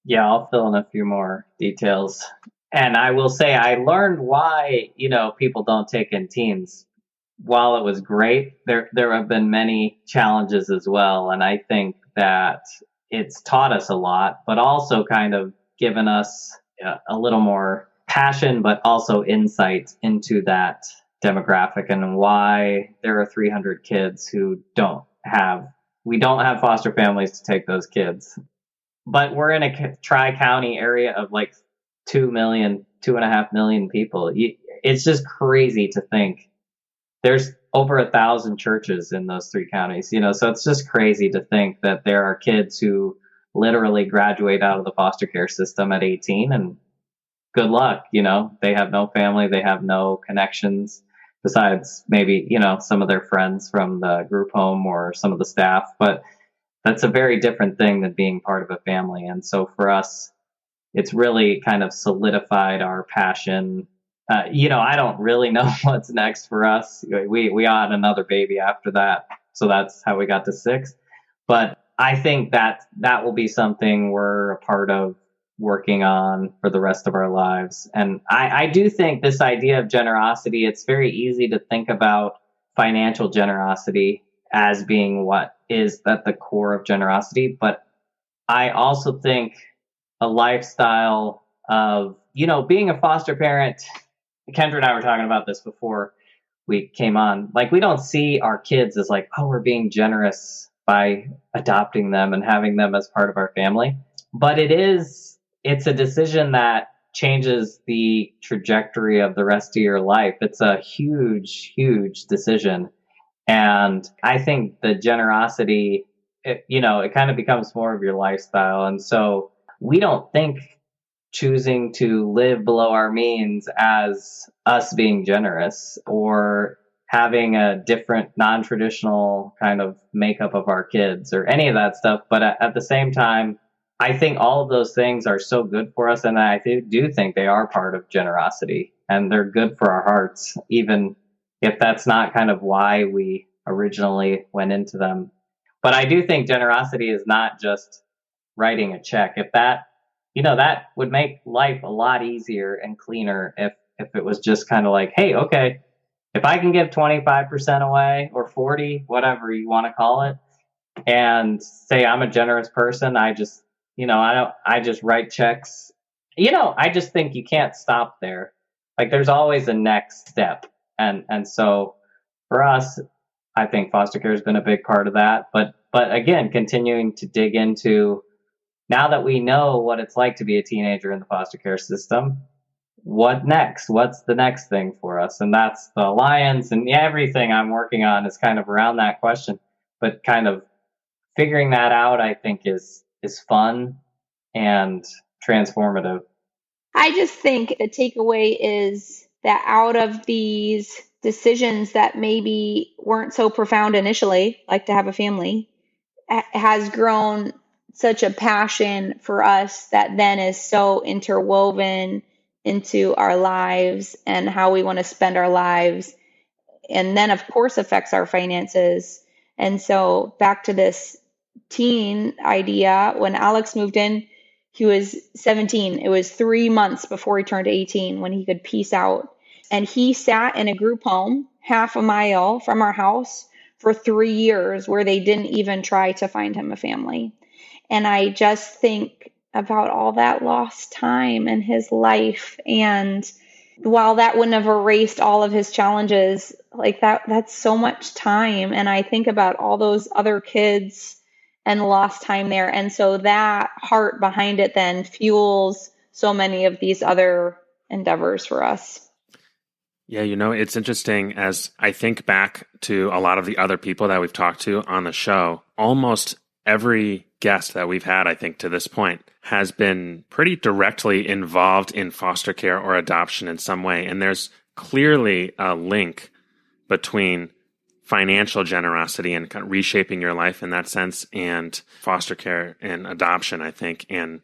Speaker 4: Yeah, I'll fill in a few more details. And I will say I learned why, people don't take in teens. While it was great, there have been many challenges as well. And I think that it's taught us a lot, but also kind of given us a little more passion, but also insight into that demographic and why there are 300 kids who we don't have foster families to take those kids. But we're in a tri-county area of like 2.5 million people. It's just crazy to think there's over 1,000 churches in those 3 counties, so it's just crazy to think that there are kids who literally graduate out of the foster care system at 18 and good luck, they have no family, they have no connections besides maybe, some of their friends from the group home or some of the staff, but that's a very different thing than being part of a family. And so for us, it's really kind of solidified our passion I don't really know what's next for us. We had another baby after that, so that's how we got to 6. But I think that will be something we're a part of working on for the rest of our lives. And I do think this idea of generosity, it's very easy to think about financial generosity as being what is at the core of generosity. But I also think a lifestyle of, being a foster parent. Kendra and I were talking about this before we came on. Like, we don't see our kids as like, oh, we're being generous by adopting them and having them as part of our family. But it's a decision that changes the trajectory of the rest of your life. It's a huge, huge decision. And I think the generosity, it kind of becomes more of your lifestyle. And so we don't think choosing to live below our means as us being generous or having a different non-traditional kind of makeup of our kids or any of that stuff. But at the same time, I think all of those things are so good for us. And I do think they are part of generosity and they're good for our hearts, even if that's not kind of why we originally went into them. But I do think generosity is not just writing a check. If that would make life a lot easier and cleaner if it was just kind of like, hey, okay, if I can give 25% away or 40, whatever you want to call it, and say I'm a generous person, I just write checks. I just think you can't stop there. Like, there's always a next step. And so for us, I think foster care has been a big part of that. But again, continuing to dig into, now that we know what it's like to be a teenager in the foster care system, what next? What's the next thing for us? And that's the alliance, and everything I'm working on is kind of around that question. But kind of figuring that out, I think, is fun and transformative.
Speaker 3: I just think the takeaway is that out of these decisions that maybe weren't so profound initially, like to have a family, has grown such a passion for us that then is so interwoven into our lives and how we want to spend our lives. And then, of course, affects our finances. And so back to this teen idea, when Alex moved in, he was 17. It was 3 months before he turned 18 when he could peace out. And he sat in a group home half a mile from our house for 3 years where they didn't even try to find him a family. And I just think about all that lost time in his life. And while that wouldn't have erased all of his challenges, like that's so much time. And I think about all those other kids and lost time there. And so that heart behind it then fuels so many of these other endeavors for us.
Speaker 1: Yeah, it's interesting as I think back to a lot of the other people that we've talked to on the show. Almost every guest that we've had, I think, to this point has been pretty directly involved in foster care or adoption in some way. And there's clearly a link between financial generosity and kind of reshaping your life in that sense and foster care and adoption, I think. And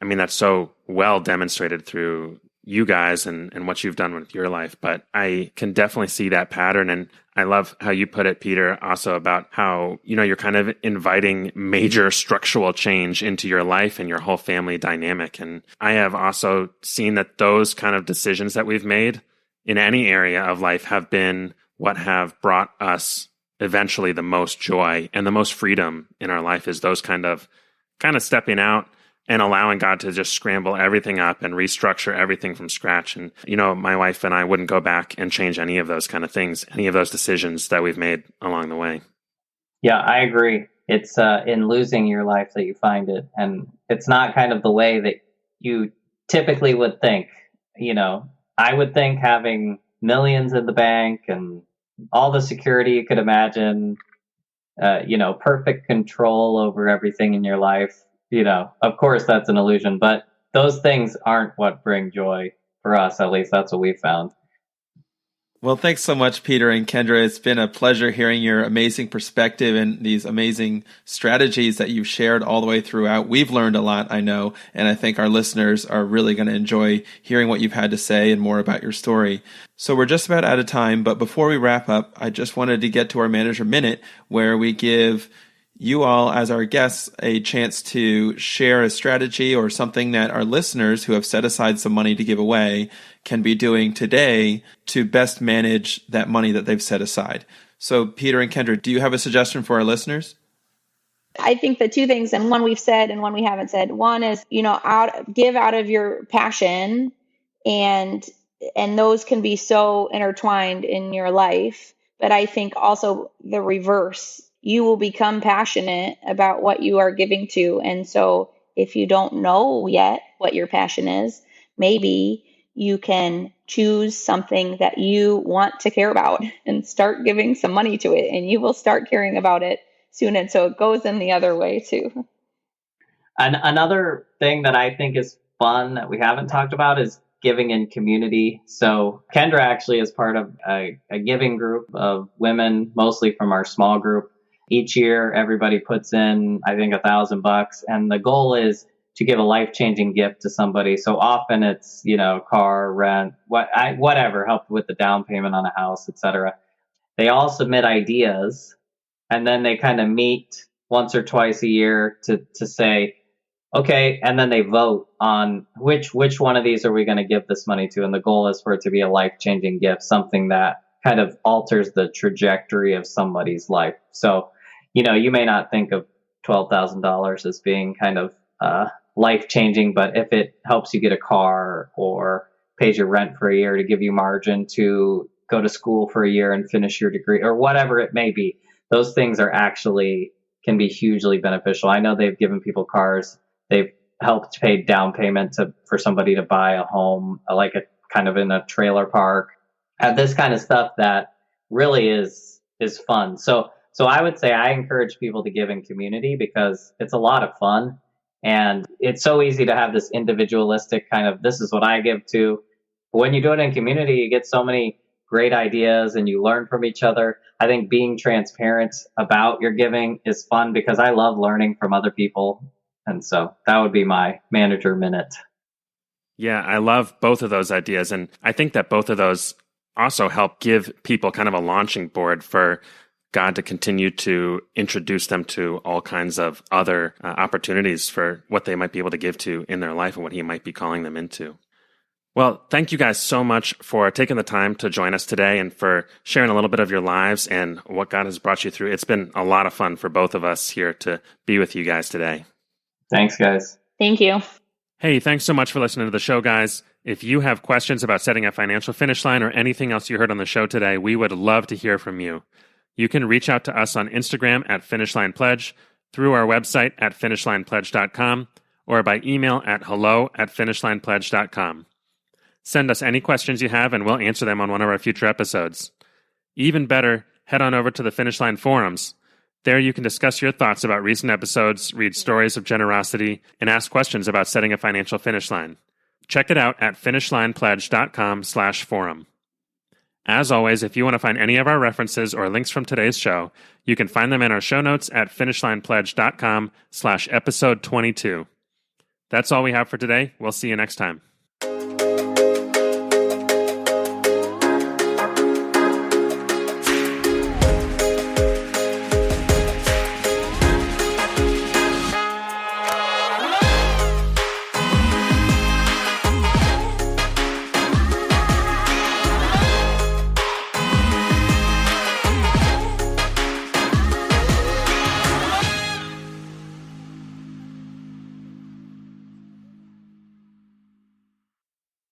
Speaker 1: I mean, that's so well demonstrated through you guys and what you've done with your life. But I can definitely see that pattern. And I love how you put it, Peter, also about how, you're kind of inviting major structural change into your life and your whole family dynamic. And I have also seen that those kind of decisions that we've made in any area of life have been what have brought us eventually the most joy and the most freedom in our life, is those kind of stepping out and allowing God to just scramble everything up and restructure everything from scratch. And, my wife and I wouldn't go back and change any of those kind of things, any of those decisions that we've made along the way.
Speaker 4: Yeah, I agree. It's in losing your life that you find it. And it's not kind of the way that you typically would think. I would think having millions in the bank and all the security you could imagine, perfect control over everything in your life. Of course that's an illusion, but those things aren't what bring joy for us. At least that's what we found.
Speaker 2: Well, thanks so much, Peter and Kendra. It's been a pleasure hearing your amazing perspective and these amazing strategies that you've shared all the way throughout. We've learned a lot, I know, and I think our listeners are really going to enjoy hearing what you've had to say and more about your story. So we're just about out of time, but before we wrap up, I just wanted to get to our Manager Minute, where we give you all, as our guests, a chance to share a strategy or something that our listeners who have set aside some money to give away can be doing today to best manage that money that they've set aside. So, Peter and Kendra, do you have a suggestion for our listeners?
Speaker 3: I think the two things, and one we've said and one we haven't said. One is, give out of your passion, and those can be so intertwined in your life. But I think also the reverse, you will become passionate about what you are giving to. And so if you don't know yet what your passion is, maybe you can choose something that you want to care about and start giving some money to it, and you will start caring about it soon. And so it goes in the other way too.
Speaker 4: And another thing that I think is fun that we haven't talked about is giving in community. So Kendra actually is part of a giving group of women, mostly from our small group. Each year, everybody puts in, I think, $1,000, and the goal is to give a life-changing gift to somebody. So often it's, car, rent, whatever, help with the down payment on a house, etc. They all submit ideas, and then they kind of meet once or twice a year to say, okay, and then they vote on which one of these are we going to give this money to. And the goal is for it to be a life-changing gift, something that kind of alters the trajectory of somebody's life. So, you may not think of $12,000 as being kind of life-changing, but if it helps you get a car or pays your rent for a year to give you margin to go to school for a year and finish your degree or whatever it may be, those things are actually can be hugely beneficial. I know they've given people cars. They've helped pay down payment for somebody to buy a home, like a kind of in a trailer park, and this kind of stuff that really is fun. So I would say I encourage people to give in community because it's a lot of fun. And it's so easy to have this individualistic kind of, this is what I give to. But when you do it in community, you get so many great ideas and you learn from each other. I think being transparent about your giving is fun because I love learning from other people. And so that would be my Manager Minute.
Speaker 1: Yeah, I love both of those ideas. And I think that both of those also help give people kind of a launching board for God to continue to introduce them to all kinds of other opportunities for what they might be able to give to in their life and what He might be calling them into. Well, thank you guys so much for taking the time to join us today and for sharing a little bit of your lives and what God has brought you through. It's been a lot of fun for both of us here to be with you guys today.
Speaker 4: Thanks, guys.
Speaker 3: Thank you.
Speaker 1: Hey, thanks so much for listening to the show, guys. If you have questions about setting a financial finish line or anything else you heard on the show today, we would love to hear from you. You can reach out to us on Instagram at FinishLinePledge, through our website at finishlinepledge.com, or by email at hello@finishlinepledge.com. Send us any questions you have, and we'll answer them on one of our future episodes. Even better, head on over to the Finish Line forums. There you can discuss your thoughts about recent episodes, read stories of generosity, and ask questions about setting a financial finish line. Check it out at finishlinepledge.com/forum. As always, if you want to find any of our references or links from today's show, you can find them in our show notes at finishlinepledge.com/episode 22. That's all we have for today. We'll see you next time.